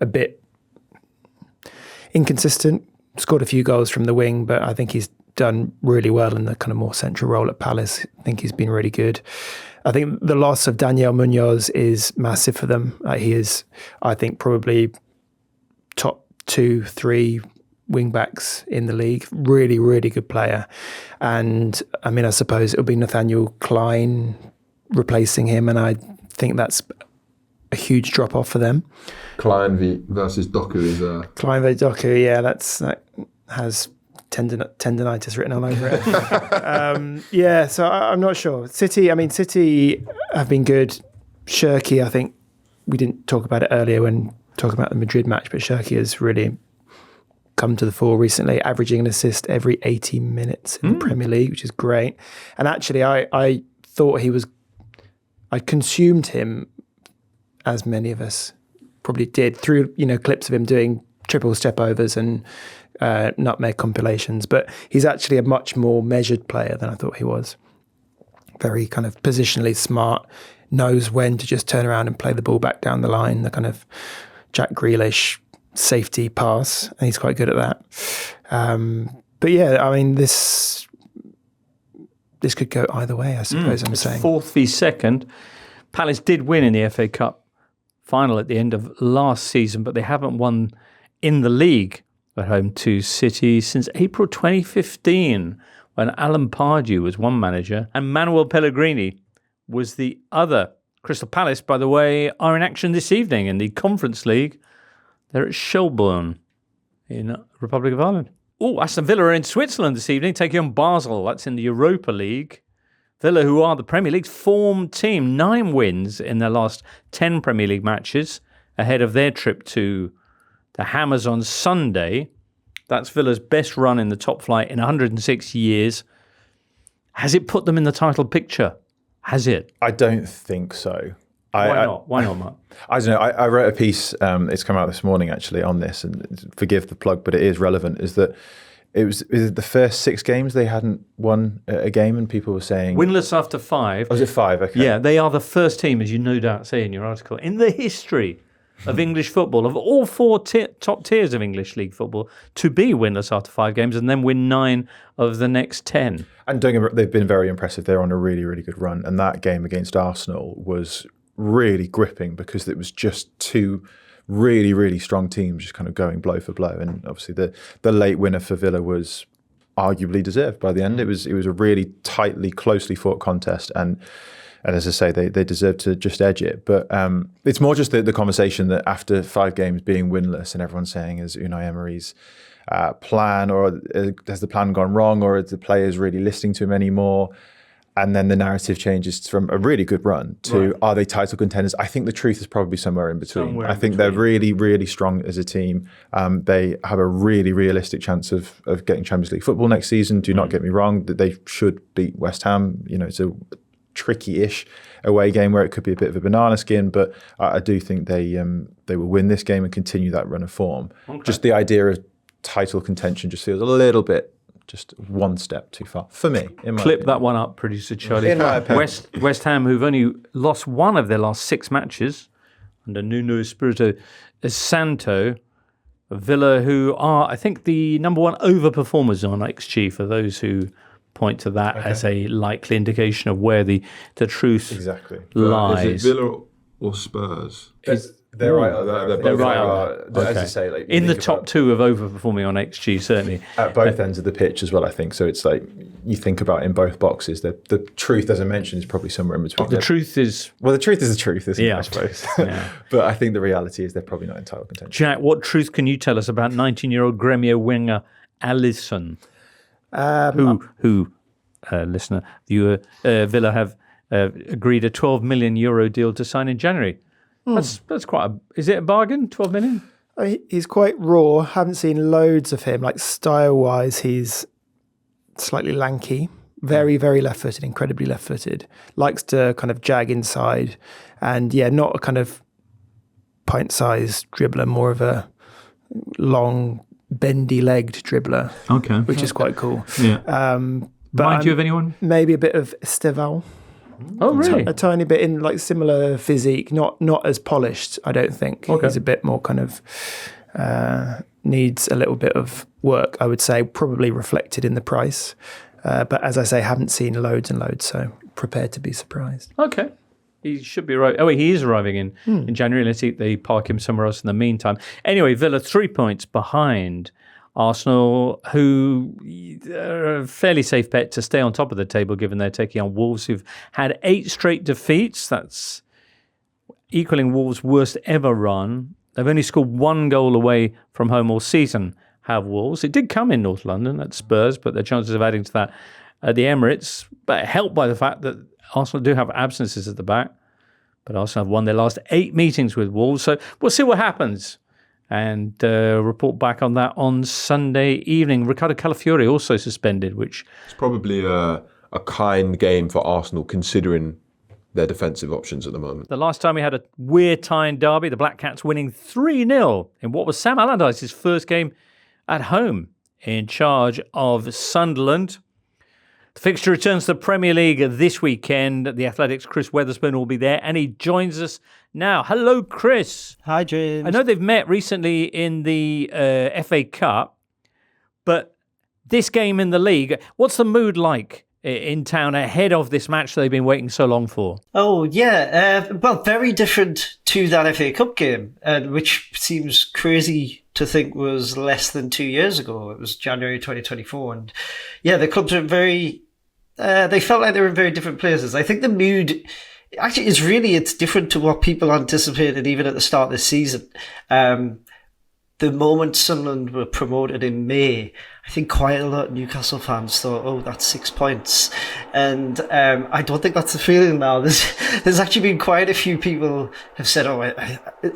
a bit inconsistent. Scored a few goals from the wing, but I think he's done really well in the kind of more central role at Palace. I think he's been really good. I think the loss of Daniel Munoz is massive for them. He is, I think, probably top 2-3 wing backs in the league. Really, really good player. And I mean, I suppose it'll be Nathaniel Klein replacing him, and I think that's a huge drop off for them. Klein versus Doku is Klein v Doku, yeah, that has tendinitis written all over it. Yeah, so I'm not sure. City have been good. Shirky, I think we didn't talk about it earlier when talking about the Madrid match, but Shirky has really come to the fore recently, averaging an assist every 80 minutes in the Premier League, which is great. And actually, I thought I consumed him, as many of us probably did, through clips of him doing triple step overs and nutmeg compilations. But he's actually a much more measured player than I thought he was. Very kind of positionally smart, knows when to just turn around and play the ball back down the line, the kind of Jack Grealish safety pass, and he's quite good at that. But yeah, I mean, this could go either way, I suppose. I'm saying 4th v 2nd. Palace did win in the FA Cup final at the end of last season, but they haven't won in the league at home to City since April 2015, when Alan Pardew was one manager and Manuel Pellegrini was the other. Crystal Palace, by the way, are in action this evening in the Conference League. They're at Shelbourne in Republic of Ireland. Oh, Aston Villa are in Switzerland this evening, taking on Basel. That's in the Europa League. Villa, who are the Premier League's form team, 9 wins in their last 10 Premier League matches, ahead of their trip to the Hammers on Sunday. That's Villa's best run in the top flight in 106 years. Has it put them in the title picture? Has it? I don't think so. Why not? Why not, Mark? I don't know. I wrote a piece, it's come out this morning actually on this, and forgive the plug, but it is relevant, is that it was the first 6 games they hadn't won a game, and people were saying... Winless after 5. Oh, was it 5? Okay. Yeah, they are the first team, as you no doubt say in your article, in the history of English football, of all 4 top tiers of English league football, to be winless after 5 games and then win 9 of the next 10. And they've been very impressive. They're on a really, really good run. And that game against Arsenal was really gripping because it was just 2 really, really strong teams just kind of going blow for blow. And obviously the late winner for Villa was arguably deserved by the end. It was a really tightly, closely fought contest. And as I say, they deserved to just edge it. But it's more just the conversation that after 5 games being winless and everyone's saying, is Unai Emery's plan, or has the plan gone wrong, or are the players really listening to him anymore? And then the narrative changes from a really good run to, are they title contenders? I think the truth is probably somewhere in between. I think they're really, really strong as a team. They have a really realistic chance of getting Champions League football next season. Do not get me wrong, that they should beat West Ham. It's a tricky-ish away game where it could be a bit of a banana skin, but I do think they will win this game and continue that run of form. Okay. Just the idea of title contention just feels a little bit, just one step too far for me. Clip that one up, producer Charlie. West Ham, who've only lost one of their last 6 matches under Nuno Espirito Santo. Villa, who are, I think, the number 1 overperformers on XG for those who point to that as a likely indication of where the truth lies. Is it Villa or Spurs? They're right. They're right. As you say, like, in the top 2 of overperforming on XG, certainly at both ends of the pitch as well. I think so. It's like you think about in both boxes. The truth, as I mentioned, is probably somewhere in between. The truth is the truth is the truth, isn't it? I suppose. Yeah. But I think the reality is they're probably not in title contention. Jack, what truth can you tell us about 19-year-old Gremio winger Alisson? Who listener, viewer, Villa have agreed a €12 million deal to sign in January. That's quite is it a bargain, 12 million? He's quite raw. Haven't seen loads of him. Like style-wise, he's slightly lanky, very, very left-footed, incredibly left-footed. Likes to kind of jag inside. And not a kind of pint-sized dribbler, more of a long, bendy-legged dribbler. Okay. Which is quite cool. Yeah. But Remind you of anyone? Maybe a bit of Esteval. Oh, really? A tiny bit in like similar physique, not as polished, I don't think. Okay. He's a bit more kind of needs a little bit of work, I would say, probably reflected in the price. But as I say, haven't seen loads and loads, so prepared to be surprised. Okay. He should be arriving. Oh, he is arriving in January. Let's see if they park him somewhere else in the meantime. Anyway, Villa 3 points behind Arsenal, who are a fairly safe bet to stay on top of the table, given they're taking on Wolves, who've had 8 straight defeats. That's equaling Wolves' worst ever run. They've only scored 1 goal away from home all season, have Wolves. It did come in North London at Spurs, but their chances of adding to that at the Emirates, but helped by the fact that Arsenal do have absences at the back. But Arsenal have won their last 8 meetings with Wolves, so we'll see what happens. And report back on that on Sunday evening. Ricardo Calafiori also suspended, which... It's probably a kind game for Arsenal, considering their defensive options at the moment. The last time we had a Wear-Tyne derby, the Black Cats winning 3-0 in what was Sam Allardyce's first game at home in charge of Sunderland. The fixture returns to the Premier League this weekend. The Athletic's Chris Weatherspoon will be there, and he joins us now. Hello, Chris. Hi, James. I know they've met recently in the FA Cup, but this game in the league, what's the mood like in town ahead of this match they've been waiting so long for? Oh, yeah. Well, very different to that FA Cup game, which seems crazy to think was less than 2 years ago. It was January 2024. And yeah, the clubs are very... they felt like they were in very different places. I think the mood actually is it's different to what people anticipated even at the start of the season. The moment Sunderland were promoted in May, I think quite a lot of Newcastle fans thought, oh, that's 6 points. And I don't think that's the feeling now. There's actually been quite a few people have said,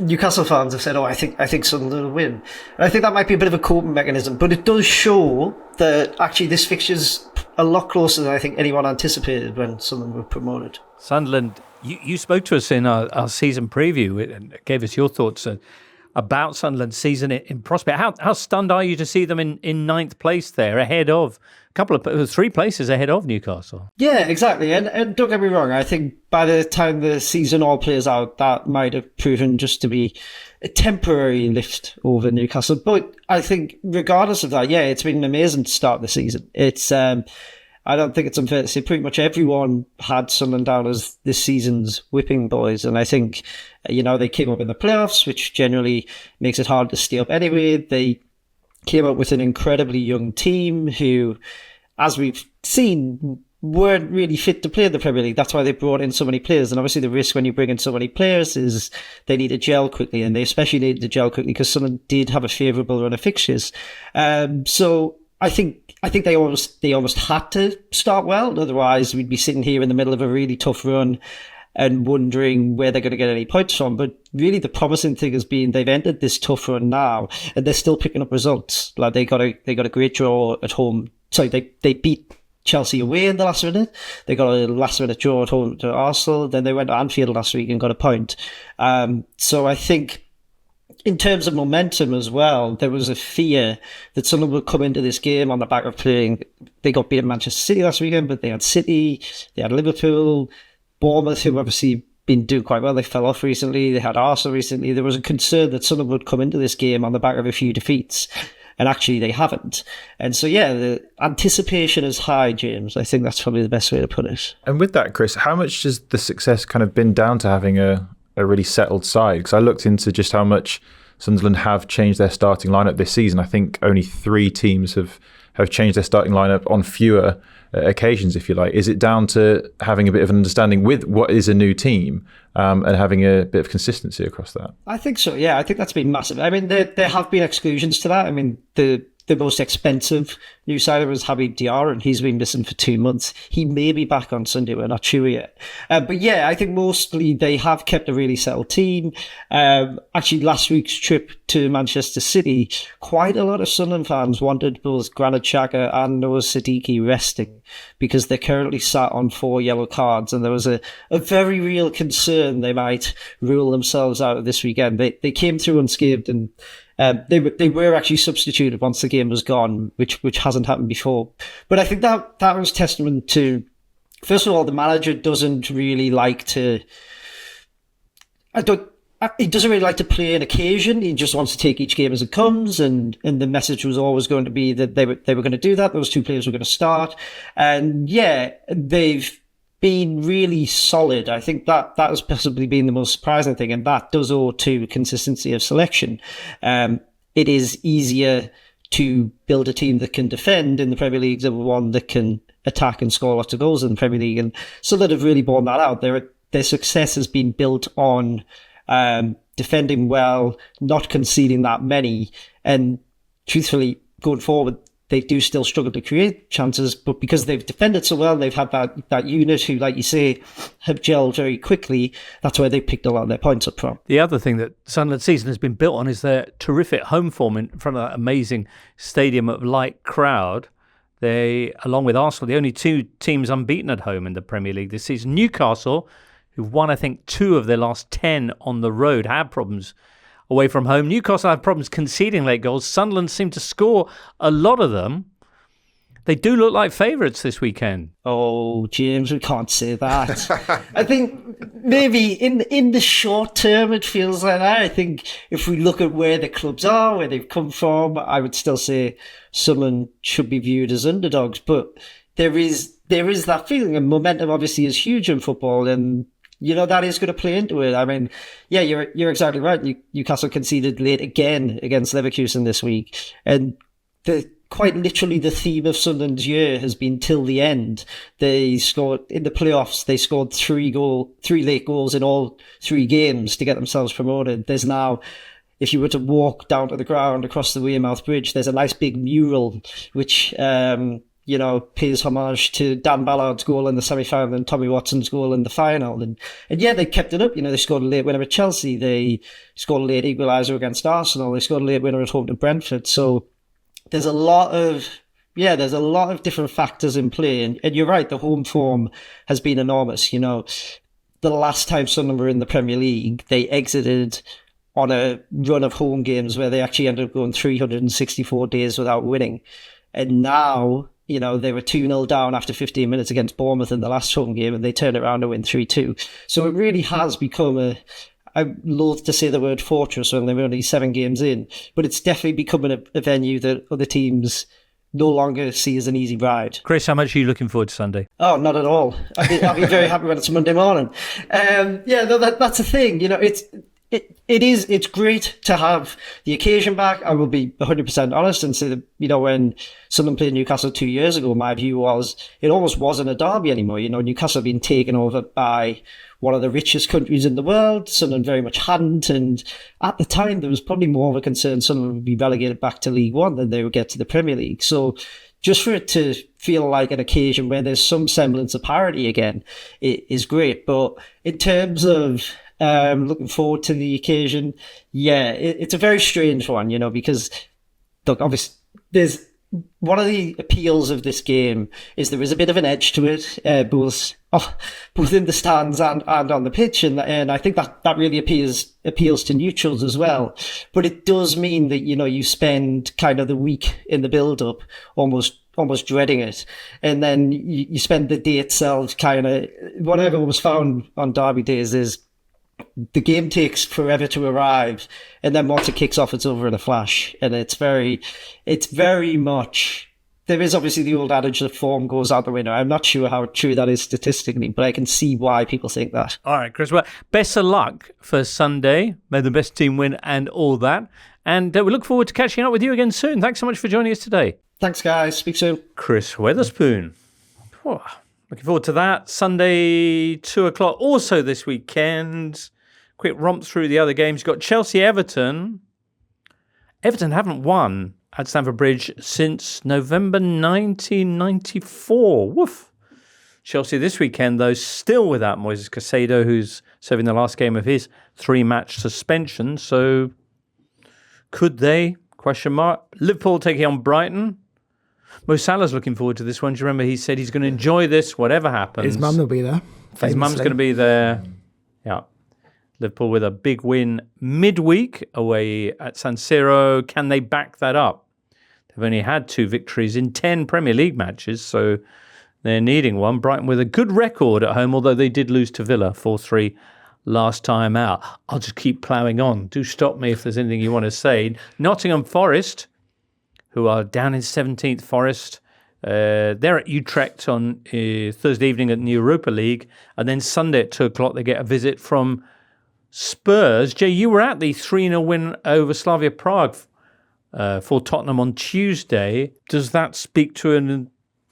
Newcastle fans have said, I think Sunderland will win. And I think that might be a bit of a coping mechanism, but it does show that actually this fixture's a lot closer than I think anyone anticipated when Sunderland were promoted. Sunderland, you spoke to us in our season preview and gave us your thoughts about Sunderland's season in prospect. How stunned are you to see them in ninth place there, ahead of three places ahead of Newcastle? Yeah, exactly. And don't get me wrong, I think by the time the season all plays out, that might have proven just to be a temporary lift over Newcastle. But I think regardless of that, yeah, it's been an amazing start the season. It's I don't think it's unfair to say pretty much everyone had Sunderland down as this season's whipping boys. And I think, they came up in the playoffs, which generally makes it hard to stay up anyway. They came up with an incredibly young team who, as we've seen, weren't really fit to play in the Premier League. That's why they brought in so many players. And obviously the risk when you bring in so many players is they need to gel quickly. And they especially needed to gel quickly because Sunderland did have a favourable run of fixtures. So I think they almost had to start well. Otherwise, we'd be sitting here in the middle of a really tough run and wondering where they're going to get any points from. But really, the promising thing has been they've entered this tough run now, and they're still picking up results. Like they got a great draw at home. Sorry, they beat Chelsea away in the last minute. They got a last-minute draw at home to Arsenal. Then they went to Anfield last week and got a point. So I think in terms of momentum as well, there was a fear that someone would come into this game on the back of playing. They got beat at Manchester City last weekend, but they had City, they had Liverpool, Bournemouth, who obviously been doing quite well. They fell off recently. They had Arsenal recently. There was a concern that someone would come into this game on the back of a few defeats. And actually, they haven't. And so, yeah, the anticipation is high, James. I think that's probably the best way to put it. And with that, Chris, how much has the success kind of been down to having a really settled side? Because I looked into just how much Sunderland have changed their starting lineup this season. I think only 3 teams have changed their starting lineup on fewer occasions, if you like. Is it down to having a bit of an understanding with what is a new team and having a bit of consistency across that? I think so, yeah. I think that's been massive. I mean, there have been exclusions to that. I mean, the most expensive new signing was Habib Diarra, and he's been missing for 2 months. He may be back on Sunday, we're not sure yet. But yeah, I think mostly they have kept a really settled team. Actually, last week's trip to Manchester City, quite a lot of Sunderland fans wanted both Granit Xhaka and Noah Siddiqui resting because they're currently sat on 4 yellow cards, and there was a very real concern they might rule themselves out of this weekend. They came through unscathed, and they were actually substituted once the game was gone, which hasn't happened before. But I think that was testament to, first of all, the manager doesn't really like to. He doesn't really like to play an occasion. He just wants to take each game as it comes, and the message was always going to be that they were going to do that. Those 2 players were going to start, and yeah, they've been really solid. I think that has possibly been the most surprising thing, and that does owe to consistency of selection. It is easier to build a team that can defend in the Premier League than one that can attack and score lots of goals in the Premier League, and Sunderland have really borne that out. Their success has been built on defending well, not conceding that many, and truthfully, going forward, they do still struggle to create chances, but because they've defended so well, they've had that unit who, like you say, have gelled very quickly. That's where they picked a lot of their points up from. The other thing that Sunderland's season has been built on is their terrific home form in front of that amazing stadium of light crowd. They, along with Arsenal, the only 2 teams unbeaten at home in the Premier League this season. Newcastle, who've won, I think, 2 of their last 10 on the road, have problems away from home. Newcastle have problems conceding late goals. Sunderland seem to score a lot of them. They do look like favourites this weekend. Oh, James, we can't say that. I think maybe in the short term it feels like that. I think if we look at where the clubs are, where they've come from, I would still say Sunderland should be viewed as underdogs. But there is that feeling, and momentum obviously is huge in football, and you know, that is going to play into it. I mean, yeah, you're exactly right. Newcastle conceded late again against Leverkusen this week. And quite literally the theme of Sunderland's year has been till the end. They scored, in the playoffs, they scored 3 late goals in all 3 games to get themselves promoted. There's now, if you were to walk down to the ground across the Weymouth Bridge, there's a nice big mural which pays homage to Dan Ballard's goal in the semi-final and Tommy Watson's goal in the final. And yeah, they kept it up. You know, they scored a late winner at Chelsea. They scored a late equaliser against Arsenal. They scored a late winner at home to Brentford. So there's a lot of different factors in play. And you're right, the home form has been enormous. You know, the last time Sunderland were in the Premier League, they exited on a run of home games where they actually ended up going 364 days without winning. And now, you know, they were 2-0 down after 15 minutes against Bournemouth in the last home game, and they turned it around to win 3-2. So it really has become I'm loath to say the word fortress when they're only 7 games in, but it's definitely becoming a venue that other teams no longer see as an easy ride. Chris, how much are you looking forward to Sunday? Oh, not at all. I'll be very happy when it's Monday morning. That's the thing. You know, it's great to have the occasion back. I will be 100% honest and say that, you know, when Sunderland played Newcastle 2 years ago, my view was it almost wasn't a derby anymore. You know, Newcastle had been taken over by one of the richest countries in the world. Sunderland very much hadn't. And at the time, there was probably more of a concern Sunderland would be relegated back to League One than they would get to the Premier League. So just for it to feel like an occasion where there's some semblance of parity again, it is great. But in terms of looking forward to the occasion, yeah, it's a very strange one, you know, because look, obviously there's one of the appeals of this game is there is a bit of an edge to it, both in the stands and on the pitch, and I think that really appeals to neutrals as well. But it does mean that you spend kind of the week in the build up almost dreading it, and then you spend the day itself kind of. What I've always found on derby days is the game takes forever to arrive, and then once it kicks off, it's over in a flash. And it's very much. There is obviously the old adage that form goes out the window. I'm not sure how true that is statistically, but I can see why people think that. All right, Chris. Well, best of luck for Sunday. May the best team win and all that. And we look forward to catching up with you again soon. Thanks so much for joining us today. Thanks, guys. Speak soon. Chris Weatherspoon. Oh, looking forward to that. Sunday, 2:00. Also this weekend. Quick romp through the other games. You've got Chelsea-Everton. Everton haven't won at Stamford Bridge since November 1994. Woof. Chelsea this weekend, though, still without Moises Caicedo, who's serving the last game of his 3-match suspension. So could they? Question mark. Liverpool taking on Brighton. Mo Salah's looking forward to this one. Do you remember he said he's going to enjoy this, whatever happens? His mum will be there. His mum's going to be there. Yeah. Liverpool with a big win midweek away at San Siro. Can they back that up? They've only had 2 victories in 10 Premier League matches, so they're needing one. Brighton with a good record at home, although they did lose to Villa 4-3 last time out. I'll just keep ploughing on. Do stop me if there's anything you want to say. Nottingham Forest, who are down in 17th. Forest. They're at Utrecht on Thursday evening at the Europa League. And then Sunday at 2:00, they get a visit from Spurs. Jay, you were at the 3-0 win over Slavia Prague for Tottenham on Tuesday. Does that speak to an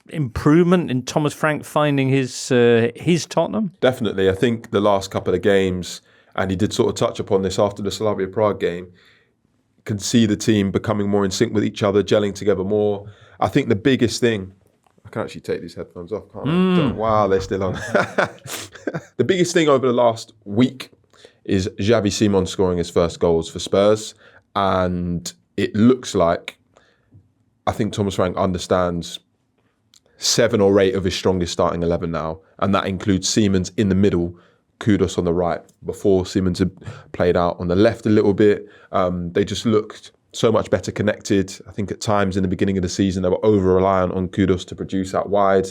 improvement in Thomas Frank finding his Tottenham? Definitely. I think the last couple of games, and he did sort of touch upon this after the Slavia Prague game, can see the team becoming more in sync with each other, gelling together more. I think the biggest thing, I can actually take these headphones off, can't I? Wow, they're still on. The biggest thing over the last week is Xavi Simons scoring his first goals for Spurs. And it looks like, I think Thomas Frank understands 7 or 8 of his strongest starting 11 now. And that includes Simons in the middle, Kudus on the right. Before, Simons had played out on the left a little bit. They just looked so much better connected. I think at times in the beginning of the season, they were over-reliant on Kudus to produce out wide.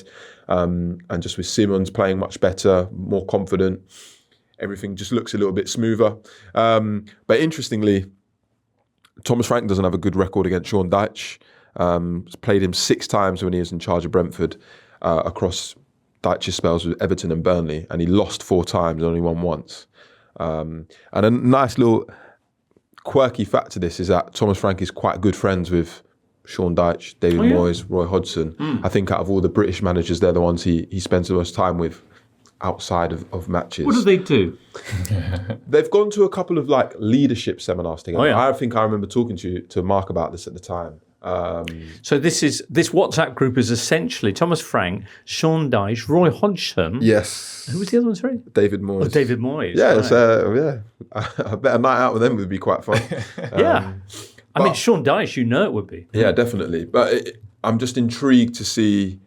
And just with Simons playing much better, more confident, everything just looks a little bit smoother. But interestingly, Thomas Frank doesn't have a good record against Sean Dyche. Played him 6 times when he was in charge of Brentford across Dyche's spells with Everton and Burnley, and he lost 4 times, only won once. And a nice little quirky fact to this is that Thomas Frank is quite good friends with Sean Dyche, David Moyes, Roy Hodgson. I think out of all the British managers, they're the ones he spends the most time with outside of matches. What do they do? They've gone to a couple of leadership seminars together. Oh, yeah. I think I remember talking to Mark about this at the time. So this WhatsApp group is essentially Thomas Frank, Sean Dyche, Roy Hodgson. Yes. Who was the other one, sorry? David Moyes. Oh, David Moyes. Yeah, right. I bet a night out with them would be quite fun. Yeah. I mean, Sean Dyche, it would be. Yeah, definitely. But I'm just intrigued to see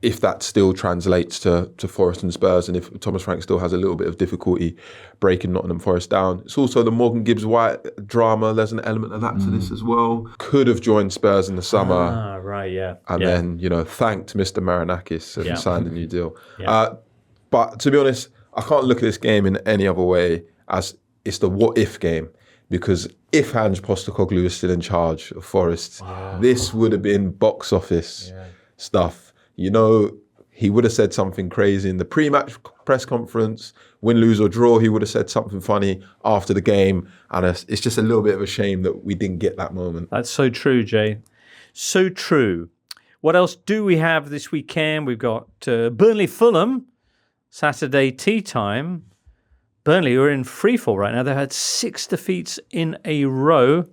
if that still translates to Forest and Spurs, and if Thomas Frank still has a little bit of difficulty breaking Nottingham Forest down. It's also the Morgan Gibbs-White drama. There's an element of that to this as well. Could have joined Spurs in the summer. Ah, right, yeah. And then, thanked Mr. Marinakis and signed a new deal. Yeah. But to be honest, I can't look at this game in any other way as it's the what-if game. Because if Ange Postecoglou is still in charge of Forest, this would have been box office stuff. He would have said something crazy in the pre-match press conference. Win, lose or draw, he would have said something funny after the game. And it's just a little bit of a shame that we didn't get that moment. That's so true, Jay. So true. What else do we have this weekend? We've got Burnley-Fulham, Saturday tea time. Burnley are in freefall right now. They've had 6 defeats in a row.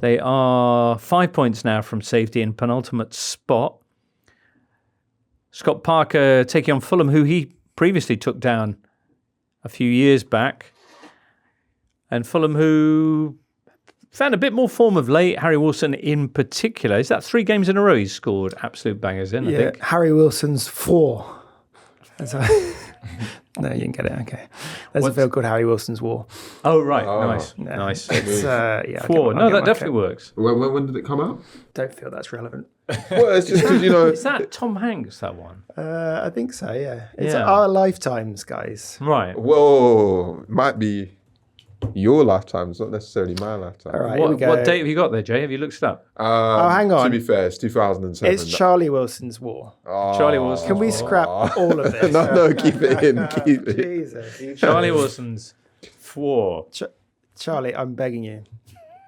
They are 5 points now from safety in penultimate spot. Scott Parker taking on Fulham, who he previously took down a few years back. And Fulham, who Found a bit more form of late. Harry Wilson in particular. Is that 3 games in a row he's scored absolute bangers in, I think? Harry Wilson's 4. No, you didn't get it. Okay. There's a film called Harry Wilson's War. Oh, right. Nice. No. Nice. It's, 4. No, that definitely works. When did it come out? Don't feel that's relevant. Well, it's just because, Is that Tom Hanks, that one? I think so, yeah. It's Yeah. our lifetimes, guys. Right. Whoa, it might be your lifetime. It's not necessarily my lifetime. All right, here we What, go. what date have you got there, Jay? Have you looked it up? hang on. To be fair, it's 2007. It's Charlie Wilson's War. Charlie Wilson. Can we scrap all of this? No, keep it in. Keep it. Jesus. Charlie Wilson's 4. Charlie, I'm begging you.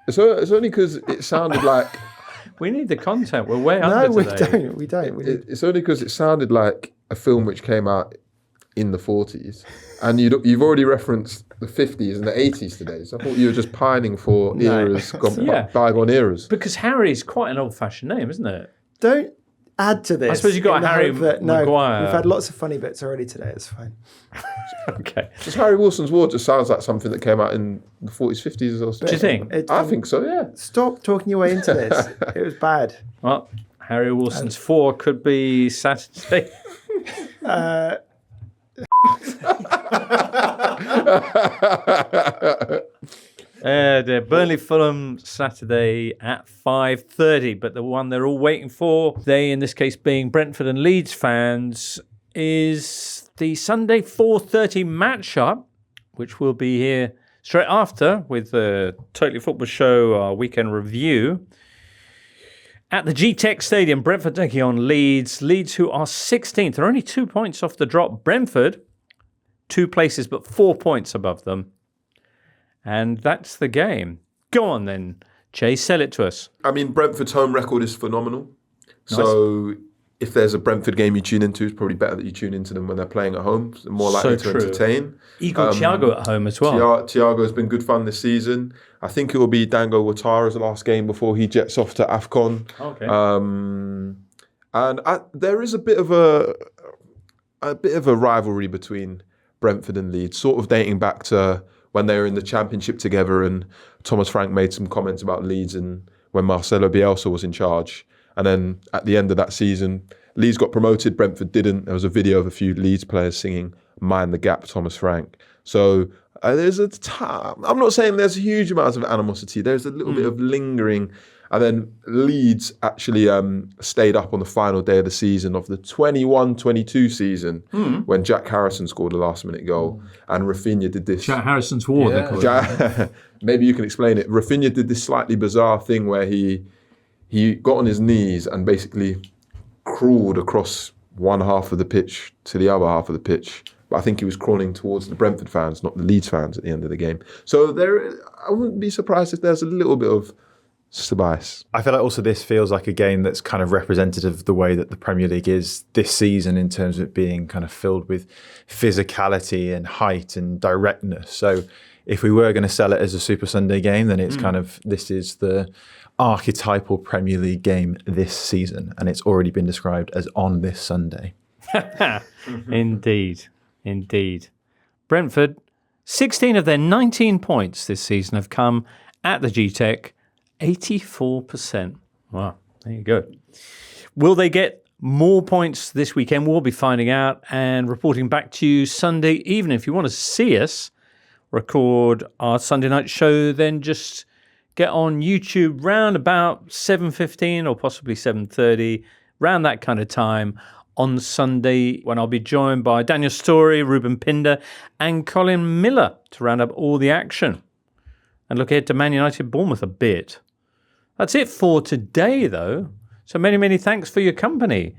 So it's only because it sounded like. We need the content. We're way No, under we today. don't. It's only because it sounded like a film which came out in the 40s, and you've already referenced the 50s and the 80s today. So I thought you were just pining for eras, bygone eras. Because Harry's quite an old-fashioned name, isn't it? Don't add to this. I suppose you got in the Harry hope that- Maguire. We've had lots of funny bits already today. It's fine. Okay. Just Harry Wilson's War just sounds like something that came out in the 40s, 50s or so. Do you think? I think so, yeah. Stop talking your way into this. It was bad. Well, Harry Wilson's 4 could be Saturday. The Burnley Fulham Saturday at 5:30, but the one they're all waiting for, they in this case being Brentford and Leeds fans, is the Sunday 4:30 matchup, which will be here straight after with the Totally Football Show, our weekend review. At the G-Tech Stadium, Brentford taking on Leeds. Leeds, who are 16th. They're only 2 points off the drop. Brentford, 2 places, but 4 points above them. And that's the game. Go on then, Jay, sell it to us. I mean, Brentford's home record is phenomenal. So if there's a Brentford game you tune into, it's probably better that you tune into them when they're playing at home. So they're more likely to entertain. Eagle Thiago at home as well. Thiago has been good fun this season. I think it will be Dango Ouattara's last game before he jets off to AFCON. Okay. And there is a bit of a rivalry between Brentford and Leeds, sort of dating back to when they were in the Championship together, and Thomas Frank made some comments about Leeds and when Marcelo Bielsa was in charge. And then at the end of that season, Leeds got promoted, Brentford didn't. There was a video of a few Leeds players singing "Mind the Gap," Thomas Frank. So there's I'm not saying there's huge amounts of animosity. There's a little bit of lingering. And then Leeds actually stayed up on the final day of the season of the 21-22 season when Jack Harrison scored a last-minute goal. And Rafinha did this. Jack Harrison's War, they call it. Maybe you can explain it. Rafinha did this slightly bizarre thing where he got on his knees and basically crawled across one half of the pitch to the other half of the pitch. But I think he was crawling towards the Brentford fans, not the Leeds fans at the end of the game. So I wouldn't be surprised if there's a little bit of spice. I feel like also this feels like a game that's kind of representative of the way that the Premier League is this season in terms of it being kind of filled with physicality and height and directness. So if we were going to sell it as a Super Sunday game, then it's kind of, this is the archetypal Premier League game this season, and it's already been described as on this Sunday. Indeed. Brentford, 16 of their 19 points this season have come at the G-Tech, 84%. Wow, there you go. Will they get more points this weekend? We'll be finding out and reporting back to you Sunday evening. If you want to see us record our Sunday night show, then just get on YouTube round about 7:15 or possibly 7:30, round that kind of time on Sunday, when I'll be joined by Daniel Story, Ruben Pinder and Colin Miller to round up all the action and look ahead to Man United Bournemouth a bit. That's it for today, though. So many, many thanks for your company.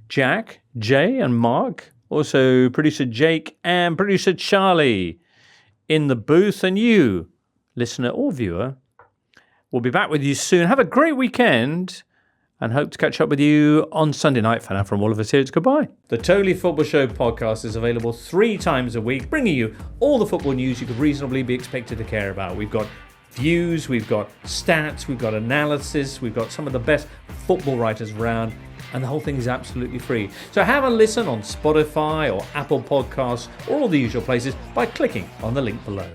Jack, Jay and Mark, also producer Jake and producer Charlie in the booth, and you, listener or viewer. We'll be back with you soon. Have a great weekend and hope to catch up with you on Sunday night. For now, from all of us here, it's goodbye. The Totally Football Show podcast is available 3 times a week, bringing you all the football news you could reasonably be expected to care about. We've got views, we've got stats, we've got analysis, we've got some of the best football writers around, and the whole thing is absolutely free. So have a listen on Spotify or Apple Podcasts or all the usual places by clicking on the link below.